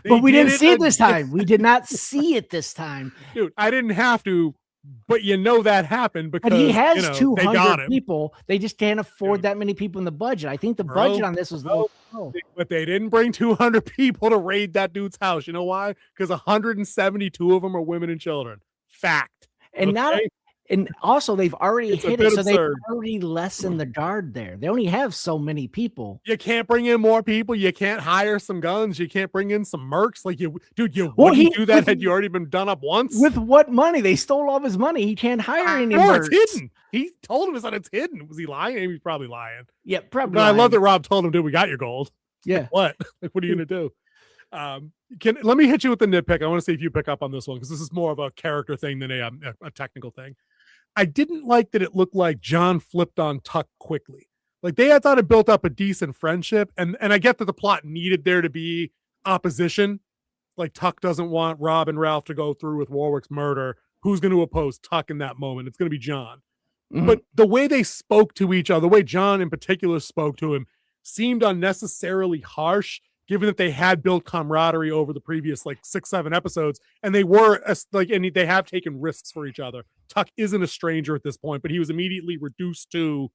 But we didn't see it this time. We did not see it this time. Dude, I didn't have to, but that happened because he has 200 they people. They just can't afford that many people in the budget. I think the budget on this was low. But they didn't bring 200 people to raid that dude's house. You know why? Because 172 of them are women and children. Fact. And And also, they've already It's a hit bit it, so they've absurd. already lessened the guard there. They only have so many people. You can't bring in more people. You can't hire some guns. You can't bring in some mercs. Like you Well, wouldn't do that had you already been done up once. With what money? They stole all of his money. He can't hire any Or it's mercs. hidden. He told him that it's hidden. Was he lying? He's probably lying. Yeah, probably. But I love that Rob told him, dude, we got your gold. Yeah. What? Like, what are you gonna do? Let me hit you with the nitpick. I want to see if you pick up on this one because this is more of a character thing than a technical thing. I didn't like that it looked like John flipped on Tuck quickly. Like I thought it built up a decent friendship, and I get that the plot needed there to be opposition. Like Tuck doesn't want Rob and Ralph to go through with Warwick's murder. Who's going to oppose Tuck in that moment? It's going to be John. Mm-hmm. But the way they spoke to each other, the way John in particular spoke to him, seemed unnecessarily harsh, given that they had built camaraderie over the previous 6-7 episodes, and they were and they have taken risks for each other. Tuck isn't a stranger at this point, but he was immediately reduced to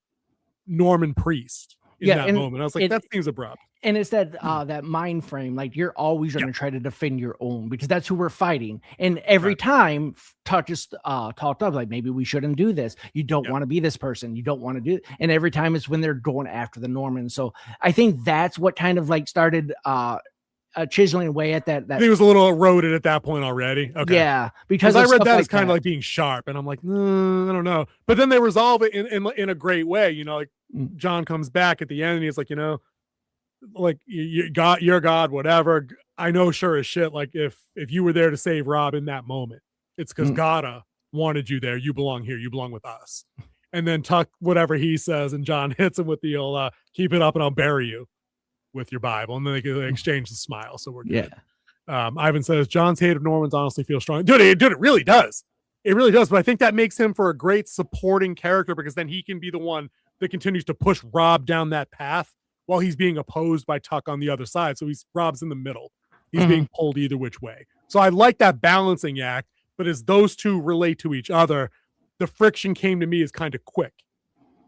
Norman Priest in that moment. I was like, that seems abrupt. And it's that that mind frame, like you're always going to try to defend your own because that's who we're fighting. And every time Tuck just talked up, like maybe we shouldn't do this. You don't want to be this person. You don't want to do it. And every time it's when they're going after the Normans. So I think that's what kind of started chiseling away at that. He was a little eroded at that point already. Okay. Yeah, because I read that as kind of like being sharp, and I'm like, I don't know. But then they resolve it in a great way. John comes back at the end, and he's like, you're God, whatever. I know sure as shit. Like if you were there to save Rob in that moment, it's because God wanted you there. You belong here. You belong with us. And then Tuck, whatever he says, and John hits him with the old, keep it up and I'll bury you with your Bible. And then they exchange the smile. So we're good. Yeah. Ivan says, John's hate of Normans honestly feels strong. Dude, it really does. It really does. But I think that makes him for a great supporting character because then he can be the one that continues to push Rob down that path while he's being opposed by Tuck on the other side. So Rob's in the middle. He's being pulled either which way. So I like that balancing act, but as those two relate to each other, the friction came to me as kind of quick,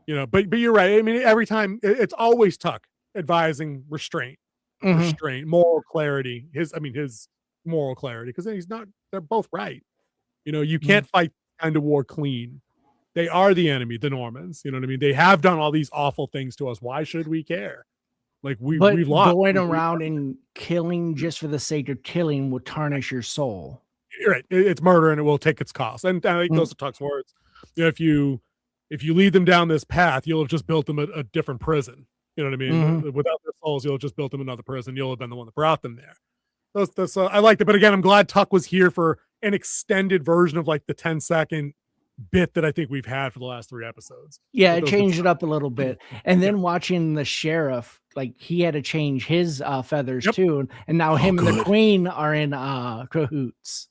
but you're right. I mean, every time it's always Tuck advising restraint, moral clarity, his moral clarity. Cause they're both right. You can't fight kind of war clean. They are the enemy, the Normans. You know what I mean? They have done all these awful things to us. Why should we care? We've lost. Going around and killing just for the sake of killing will tarnish your soul. You're right. It's murder and it will take its cost. And I think those are Tuck's words. If you lead them down this path, you'll have just built them a different prison. You know what I mean? Without their souls, you'll have just built them another prison. You'll have been the one that brought them there. I liked it. But again, I'm glad Tuck was here for an extended version of the 10-second bit that I think we've had for the last 3 episodes. Yeah, it changed it up a little bit. And then watching the sheriff, he had to change his feathers too. And now him and the queen are in cahoots.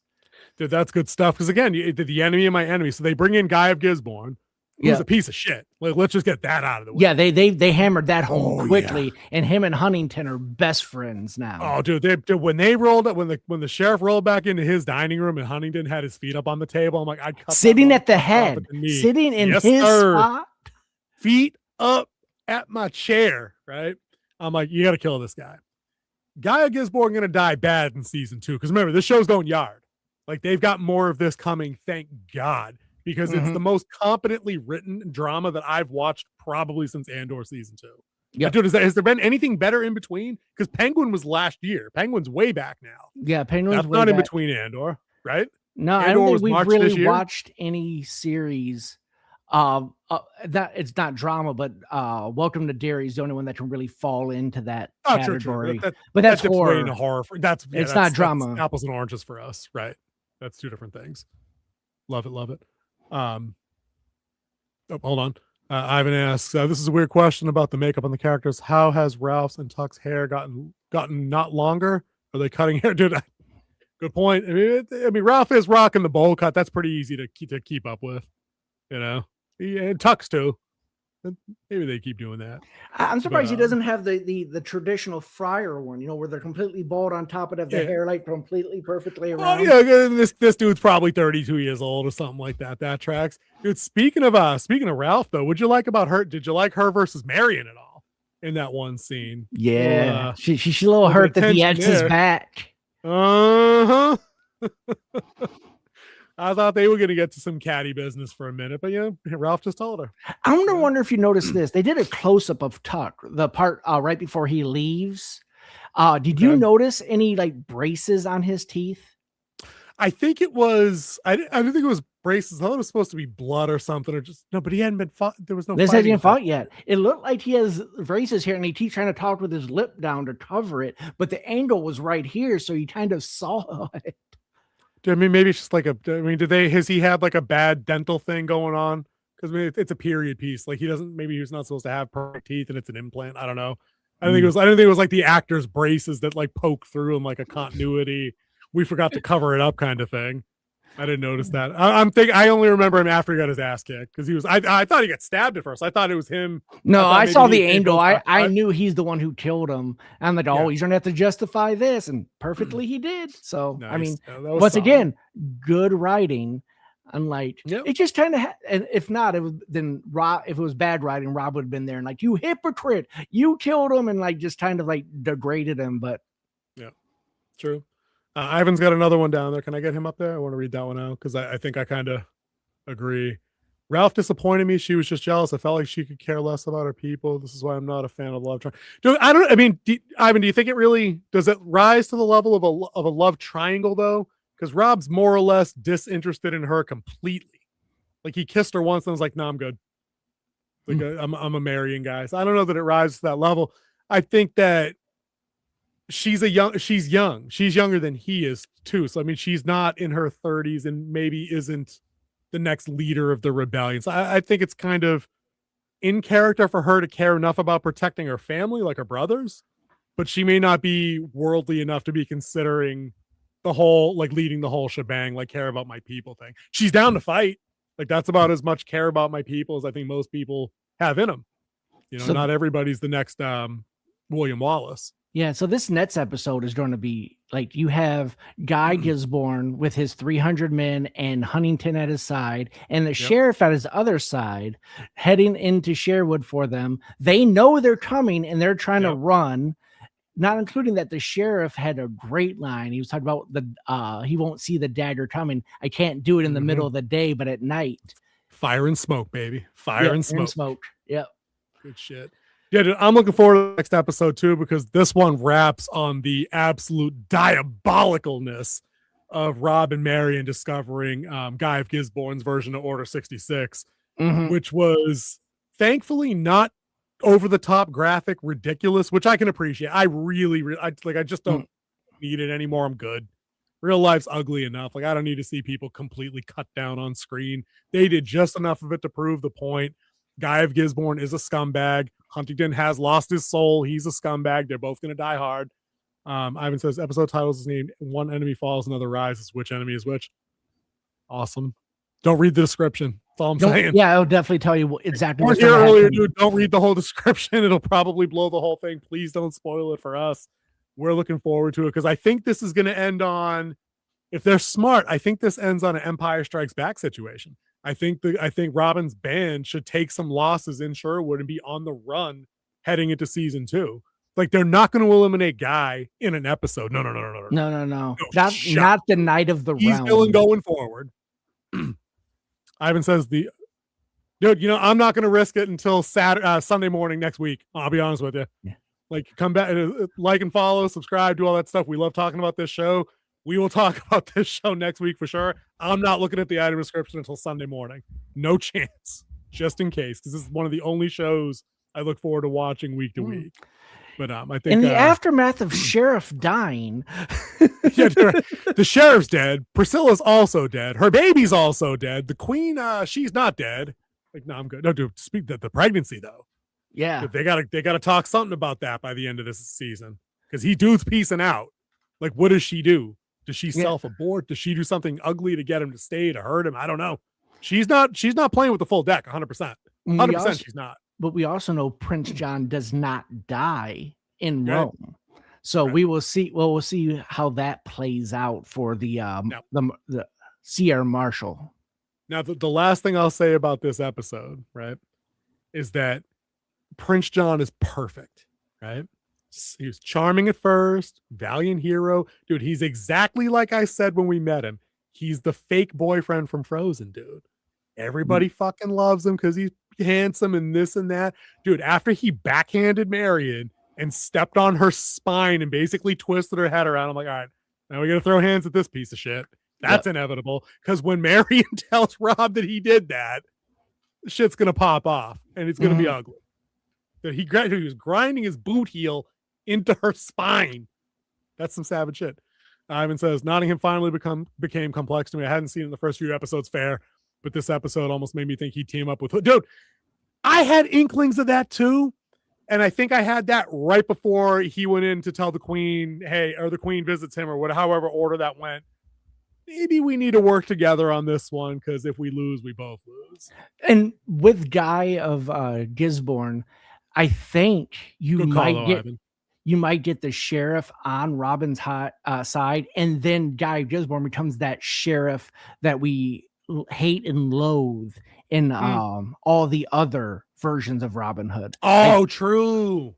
Dude, that's good stuff. Because again, the enemy of my enemy. So they bring in Guy of Gisborne, who's a piece of shit. Let's just get that out of the way. Yeah, they hammered that home quickly, and him and Huntington are best friends now. Oh, dude, when they rolled up, when the sheriff rolled back into his dining room and Huntington had his feet up on the table, I'm like, I'd cut sitting at the head, sitting in his spot, feet up at my chair, right? I'm like, you got to kill this guy. Guy of Gisborne gonna die bad in season 2 because remember, this show's going yard. They've got more of this coming, thank God. Because it's the most competently written drama that I've watched probably since Andor season 2. Yeah, dude, has there been anything better in between? Because Penguin was last year. Penguin's way back now. Yeah, Penguin's that's not in between Andor, right? No, Andor I don't think we've March really watched any series. That it's not drama, but Welcome to Derry is the only one that can really fall into that category. True. But that's horror. Into horror. It's not drama. That's apples and oranges for us, right? That's 2 different things. Love it. Hold on. Ivan asks, this is a weird question about the makeup on the characters. How has Ralph's and Tuck's hair gotten not longer? Are they cutting hair? Dude, good point. I mean, Ralph is rocking the bowl cut. That's pretty easy to keep up with, and Tuck's too. Maybe they keep doing that. I'm surprised he doesn't have the traditional friar one, where they're completely bald on top of the hair, completely perfectly around. Oh yeah, this dude's probably 32 years old or something like that. That tracks. Dude, speaking of Ralph though, did you like her versus Marion at all in that one scene? Yeah, she's a little hurt that he edged his back. I thought they were going to get to some catty business for a minute, but Ralph just told her. I wonder if you noticed this. They did a close up of Tuck, the part right before he leaves. Did you notice any like braces on his teeth? I think it was. I didn't think it was braces. I thought it was supposed to be blood or something, or just no. But he hadn't been fought. There was no. This hasn't fought yet. It looked like he has braces here, and he keeps trying to talk with his lip down to cover it. But the angle was right here, so you kind of saw it. I mean, maybe it's just like has he had like a bad dental thing going on? Because it's a period piece. Like he was not supposed to have perfect teeth and it's an implant. I don't know. I didn't think it was like the actor's braces that like poke through him like a continuity. We forgot to cover it up kind of thing. I didn't notice that. I only remember him after he got his ass kicked because he was. I thought he got stabbed at first. I thought it was him. No, I saw the angle. I knew he's the one who killed him. I'm like, he's gonna have to justify this, and perfectly he did. So nice. I mean, once again, good writing. Unlike it just kind of and if not, then Rob. If it was bad writing, Rob would have been there and like, you hypocrite, you killed him, and like just kind of like degraded him. But yeah, true. Ivan's got another one down there. Can I get him up there? I want to read that one out because I think I kind of agree. Ralph disappointed me. She was just jealous. I felt like she could care less about her people. This is why I'm not a fan of love triangle. Ivan, do you think does it rise to the level of a love triangle though? Because Rob's more or less disinterested in her completely. Like he kissed her once and was like, no, I'm good. Like I'm a marrying guy. So I don't know that it rises to that level. I think that she's young. She's younger than he is too. So I mean, she's not in her 30s and maybe isn't the next leader of the rebellion. So I think it's kind of in character for her to care enough about protecting her family, like her brothers, but she may not be worldly enough to be considering the whole, like leading the whole shebang, like care about my people thing. She's down to fight. Like that's about as much care about my people as I think most people have in them. So, not everybody's the next William Wallace. Yeah, so this next episode is going to be like you have Guy Gisborne with his 300 men and Huntington at his side and the sheriff at his other side heading into Sherwood for them. They know they're coming and they're trying to run, not including that the sheriff had a great line. He was talking about he won't see the dagger coming. I can't do it in the middle of the day, but at night. Fire and smoke, baby. Fire and smoke. Yep. Good shit. Yeah, dude, I'm looking forward to the next episode too, because this one wraps on the absolute diabolicalness of Rob and Marion discovering Guy of Gisborne's version of Order 66, which was thankfully not over the top graphic ridiculous, which I can appreciate. I just don't need it anymore. I'm good. Real life's ugly enough. Like I don't need to see people completely cut down on screen. They did just enough of it to prove the point. Guy of Gisborne is a scumbag. Huntington has lost his soul. He's a scumbag. They're both going to die hard. Ivan says episode titles is named One Enemy Falls, Another Rises. Which enemy is which? Awesome. Don't read the description. That's all I'm saying. Yeah, I'll definitely tell you exactly what's here earlier, dude. Don't read the whole description. It'll probably blow the whole thing. Please don't spoil it for us. We're looking forward to it because I think this is going to end on, if they're smart, I think this ends on an Empire Strikes Back situation. I think Robin's band should take some losses in Sherwood and be on the run heading into season 2. Like they're not going to eliminate Guy in an episode. No. Not the night of the He's round. villain going forward. Ivan says dude, I'm not going to risk it until Sunday morning next week. I'll be honest with you. Yeah. Like come back, like and follow, subscribe, do all that stuff. We love talking about this show. We will talk about this show next week for sure. I'm not looking at the item description until Sunday morning. No chance, just in case, because this is one of the only shows I look forward to watching week to week. But I think in the aftermath of Sheriff dying, the sheriff's dead. Priscilla's also dead. Her baby's also dead. The queen, she's not dead. Like, no, I'm good. No, dude, speak the pregnancy though. Yeah, they gotta talk something about that by the end of this season because dude's peacing out. Like, what does she do? Does she self-abort? Does she do something ugly to get him to stay, to hurt him? I don't know. She's not playing with the full deck 100%. 100% she's not. But we also know Prince John does not die in Rome. So we will see. Well, we'll see how that plays out for the Sierra Marshal. Now, the last thing I'll say about this episode, right, is that Prince John is perfect, right? He was charming at first, valiant hero. Dude, he's exactly like I said when we met him. He's the fake boyfriend from Frozen, dude. Everybody fucking loves him because he's handsome and this and that. Dude, after he backhanded Marion and stepped on her spine and basically twisted her head around, I'm like, all right, now we got to throw hands at this piece of shit. That's inevitable, because when Marion tells Rob that he did that, shit's going to pop off and it's going to be ugly. That he was grinding his boot heel into her spine. That's some savage shit. Ivan says, Nottingham finally became complex to me. I hadn't seen it in the first few episodes, fair, but this episode almost made me think he'd team up with... Dude, I had inklings of that too, and I think I had that right before he went in to tell the queen, hey, or the queen visits him, or whatever, however order that went. Maybe we need to work together on this one, because if we lose, we both lose. And with Guy of Gisborne, I think you might get the sheriff on Robin's side, and then Guy of Gisborne becomes that sheriff that we hate and loathe in all the other versions of Robin Hood. Oh, true.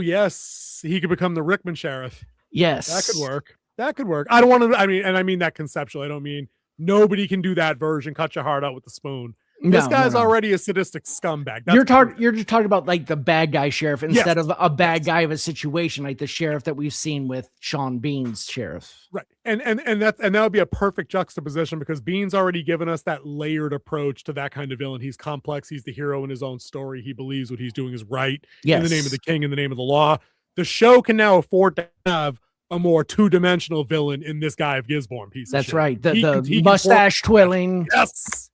Yes, he could become the Rickman sheriff. Yes, that could work. I don't want to. I mean that conceptually. I don't mean nobody can do that version. Cut your heart out with the spoon. This guy's already a sadistic scumbag. You're just talking about like the bad guy sheriff instead of a bad guy of a situation, like the sheriff that we've seen with Sean Bean's sheriff. Right. And that would be a perfect juxtaposition, because Bean's already given us that layered approach to that kind of villain. He's complex. He's the hero in his own story. He believes what he's doing is right in the name of the king, in the name of the law. The show can now afford to have a more two-dimensional villain in this Guy of Gisborne piece. That's right. The mustache twirling. Yes.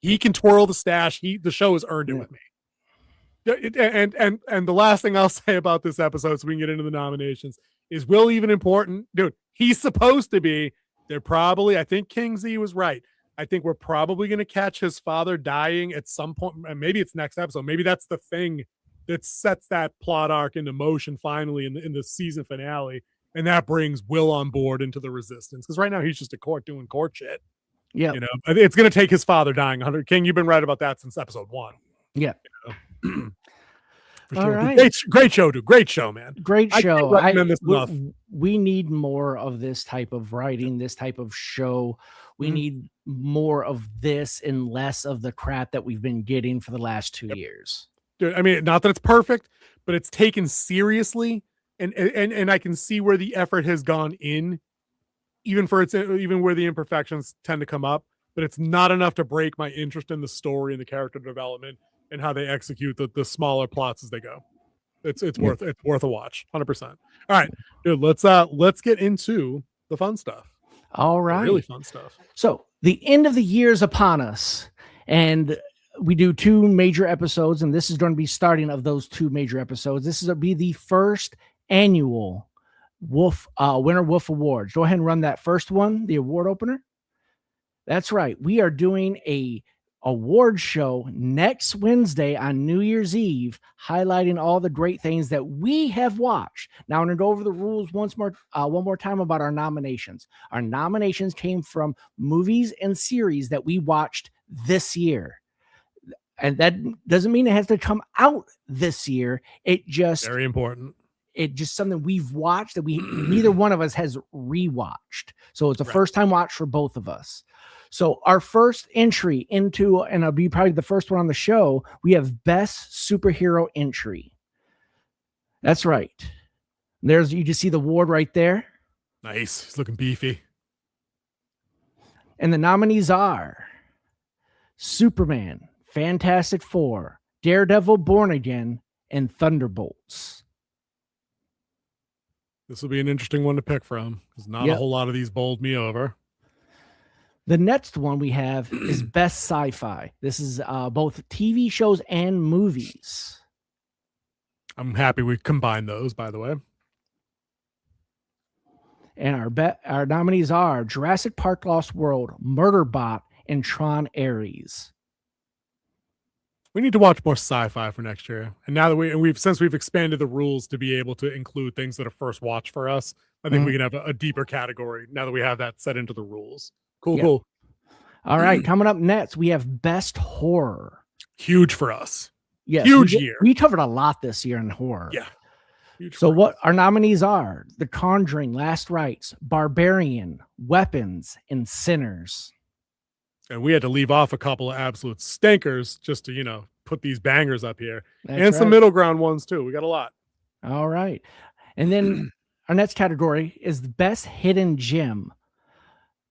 He can twirl the stash. The show has earned it with me. And the last thing I'll say about this episode, so we can get into the nominations, is Will even important? Dude, he's supposed to be. I think King Z was right. I think we're probably going to catch his father dying at some point. Maybe it's next episode. Maybe that's the thing that sets that plot arc into motion finally in the season finale. And that brings Will on board into the resistance. Because right now he's just a court doing court shit. Yeah, it's going to take his father dying. 100 King, you've been right about that since episode 1. Yeah. All sure. Right. Great show, dude. Great show, man. Great show. I recommend this enough. We need more of this type of writing, this type of show. We need more of this and less of the crap that we've been getting for the last 2 years. Dude, I mean, not that it's perfect, but it's taken seriously, and I can see where the effort has gone in. Even where the imperfections tend to come up, but it's not enough to break my interest in the story and the character development and how they execute the smaller plots as they go. It's worth a watch, 100%. All right, dude, let's get into the fun stuff. All right, really fun stuff. So the end of the year is upon us, and we do 2 major episodes, and this is going to be starting of those 2 major episodes. This is going to be the first annual Winter Wolf Awards. Go ahead and run that first one, the award opener. That's right. We are doing a award show next Wednesday on New Year's Eve, highlighting all the great things that we have watched. Now I'm going to go over the rules one more time about our nominations. Our nominations came from movies and series that we watched this year. And that doesn't mean it has to come out this year. It just very important. It's just something we've watched that neither one of us has rewatched. So it's a first time watch for both of us. So our first entry into, and it'll be probably the first one on the show, we have best superhero entry. That's right. You just see the award right there. Nice. He's looking beefy. And the nominees are Superman, Fantastic Four, Daredevil Born Again, and Thunderbolts. This will be an interesting one to pick from, because not a whole lot of these bowled me over. The next one we have is best sci-fi. This is both TV shows and movies. I'm happy we combined those, by the way. And our nominees are Jurassic Park: Lost World, Murderbot, and Tron Ares. We need to watch more sci-fi for next year. And now that we've expanded the rules to be able to include things that are first watch for us, I think we can have a deeper category now that we have that set into the rules. Cool. All right, coming up next, we have best horror. Huge for us. Yes, huge year. We covered a lot this year in horror. Yeah. Huge So freak. what our nominees are: The Conjuring, Last Rites, Barbarian, Weapons, and Sinners. And we had to leave off a couple of absolute stinkers just to, put these bangers up here. That's And some right. middle ground ones too. We got a lot. All right. And then our next category is the best hidden gem.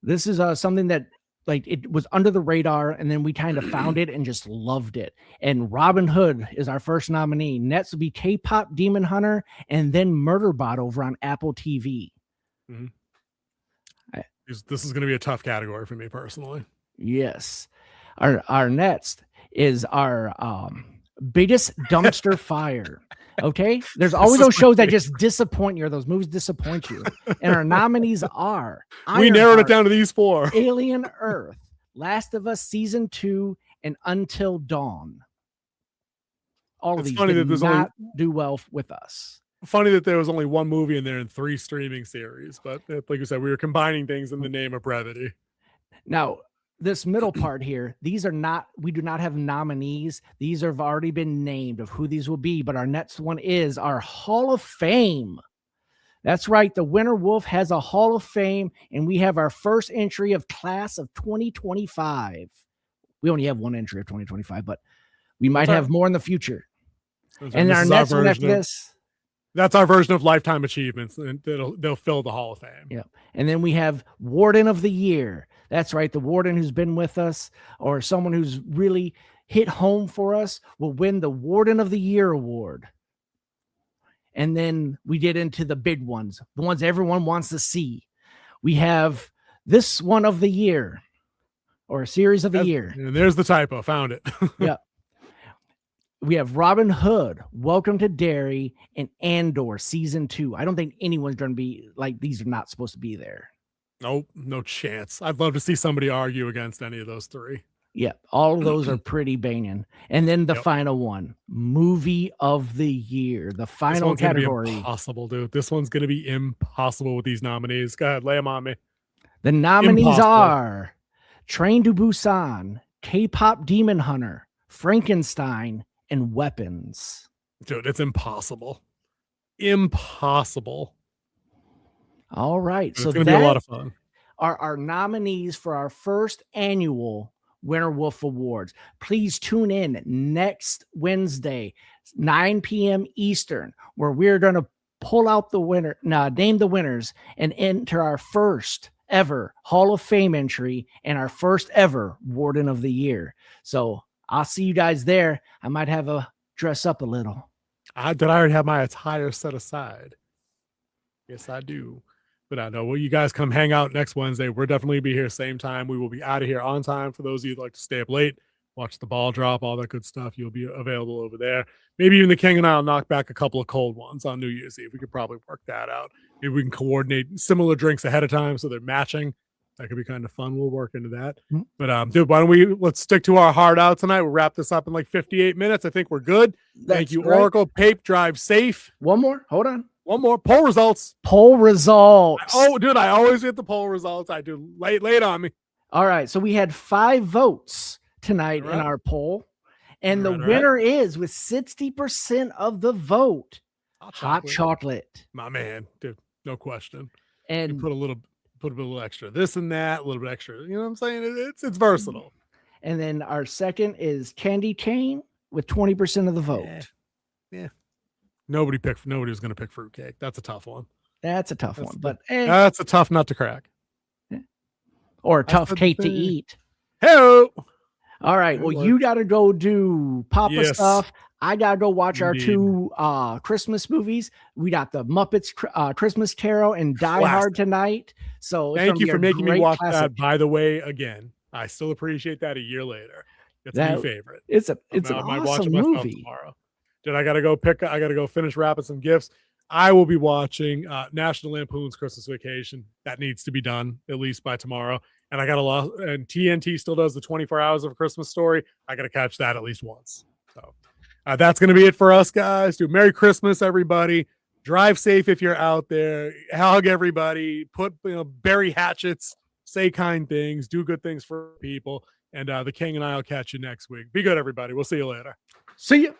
This is something that it was under the radar, and then we kind of found it and just loved it. And Robin Hood is our first nominee. Next will be K-pop Demon Hunter, and then Murderbot over on Apple TV. Mm-hmm. This is going to be a tough category for me personally. Yes. Our next is our biggest dumpster fire. Okay. There's always those shows that just disappoint you, or those movies disappoint you. And our nominees are we narrowed it down to these 4. Alien Earth, Last of Us Season 2, and Until Dawn. All of these did not do well with us. Funny that there was only 1 movie in there and 3 streaming series, but like you said, we were combining things in the name of brevity. Now, this middle part here, we do not have nominees. These have already been named of who these will be, but our next one is our Hall of Fame. That's right. The Winter Wolf has a Hall of Fame, and we have our first entry of class of 2025. We only have 1 entry of 2025, but we might have more in the future. And our next one after this. That's our version of lifetime achievements, and they'll fill the Hall of Fame. Yeah. And then we have Warden of the Year. That's right. The warden who's been with us, or someone who's really hit home for us, will win the Warden of the Year award. And then we get into the big ones, the ones everyone wants to see. We have this one of the year, or a series of the year. And there's the typo. Found it. Yeah. We have Robin Hood, Welcome to Derry, and Andor Season 2. I don't think anyone's going to be these are not supposed to be there. Nope, no chance. I'd love to see somebody argue against any of those 3. Yeah, all of those are pretty banging. And then the final one, Movie of the Year, the final category. Impossible, dude. This one's going to be impossible with these nominees. Go ahead, lay them on me. The nominees are Train to Busan, K-pop Demon Hunter, Frankenstein, and Weapons. Dude, it's impossible. Impossible. All right. So it's going to be a lot of fun. Are our nominees for our first annual Winter Wolf Awards. Please tune in next Wednesday, 9 p.m. Eastern, where we're going to pull out the winner, name the winners, and enter our first ever Hall of Fame entry and our first ever Warden of the Year. So I'll see you guys there. I might have a dress up a little. Did I already have my attire set aside? Yes, I do. But I know, well, you guys come hang out next Wednesday. We'll definitely be here same time. We will be out of here on time. For those of you who'd like to stay up late, watch the ball drop, all that good stuff. You'll be available over there. Maybe even the King and I will knock back a couple of cold ones on New Year's Eve. We could probably work that out. Maybe we can coordinate similar drinks ahead of time so they're matching. That could be kind of fun. We'll work into that. Mm-hmm. But dude, why don't let's stick to our hard out tonight. We'll wrap this up in like 58 minutes. I think we're good. Thank you, Oracle. Pape, drive safe. One more. Hold on. One more. Poll results. Poll results. Oh, dude, I always get the poll results. I do. Lay it on me. All right. So we had 5 votes tonight in our poll. And the winner is, with 60% of the vote, hot chocolate. My man, dude, no question. And you put a little extra this and that, a little bit extra. You know what I'm saying? It's versatile. And then our second is candy cane with 20% of the vote. Yeah. Nobody was going to pick fruitcake. That's a tough one. That's a tough one, but that's a tough nut to crack. Or a tough cake to eat. Hey. All right. Well, you got to go do Papa stuff. I got to go watch our 2 Christmas movies. We got the Muppets Christmas Carol and Die Hard tonight. So thank you for making me watch that, by the way, again. I still appreciate that a year later. It's a new favorite. It's an awesome movie. Tomorrow. Dude, I gotta go finish wrapping some gifts. I will be watching National Lampoon's Christmas Vacation. That needs to be done at least by tomorrow. And and TNT still does the 24 Hours of a Christmas Story. I gotta catch that at least once. So that's gonna be it for us, guys. Dude, Merry Christmas, everybody. Drive safe if you're out there. Hug everybody. Bury hatchets. Say kind things. Do good things for people. And the King and I will catch you next week. Be good, everybody. We'll see you later. See you.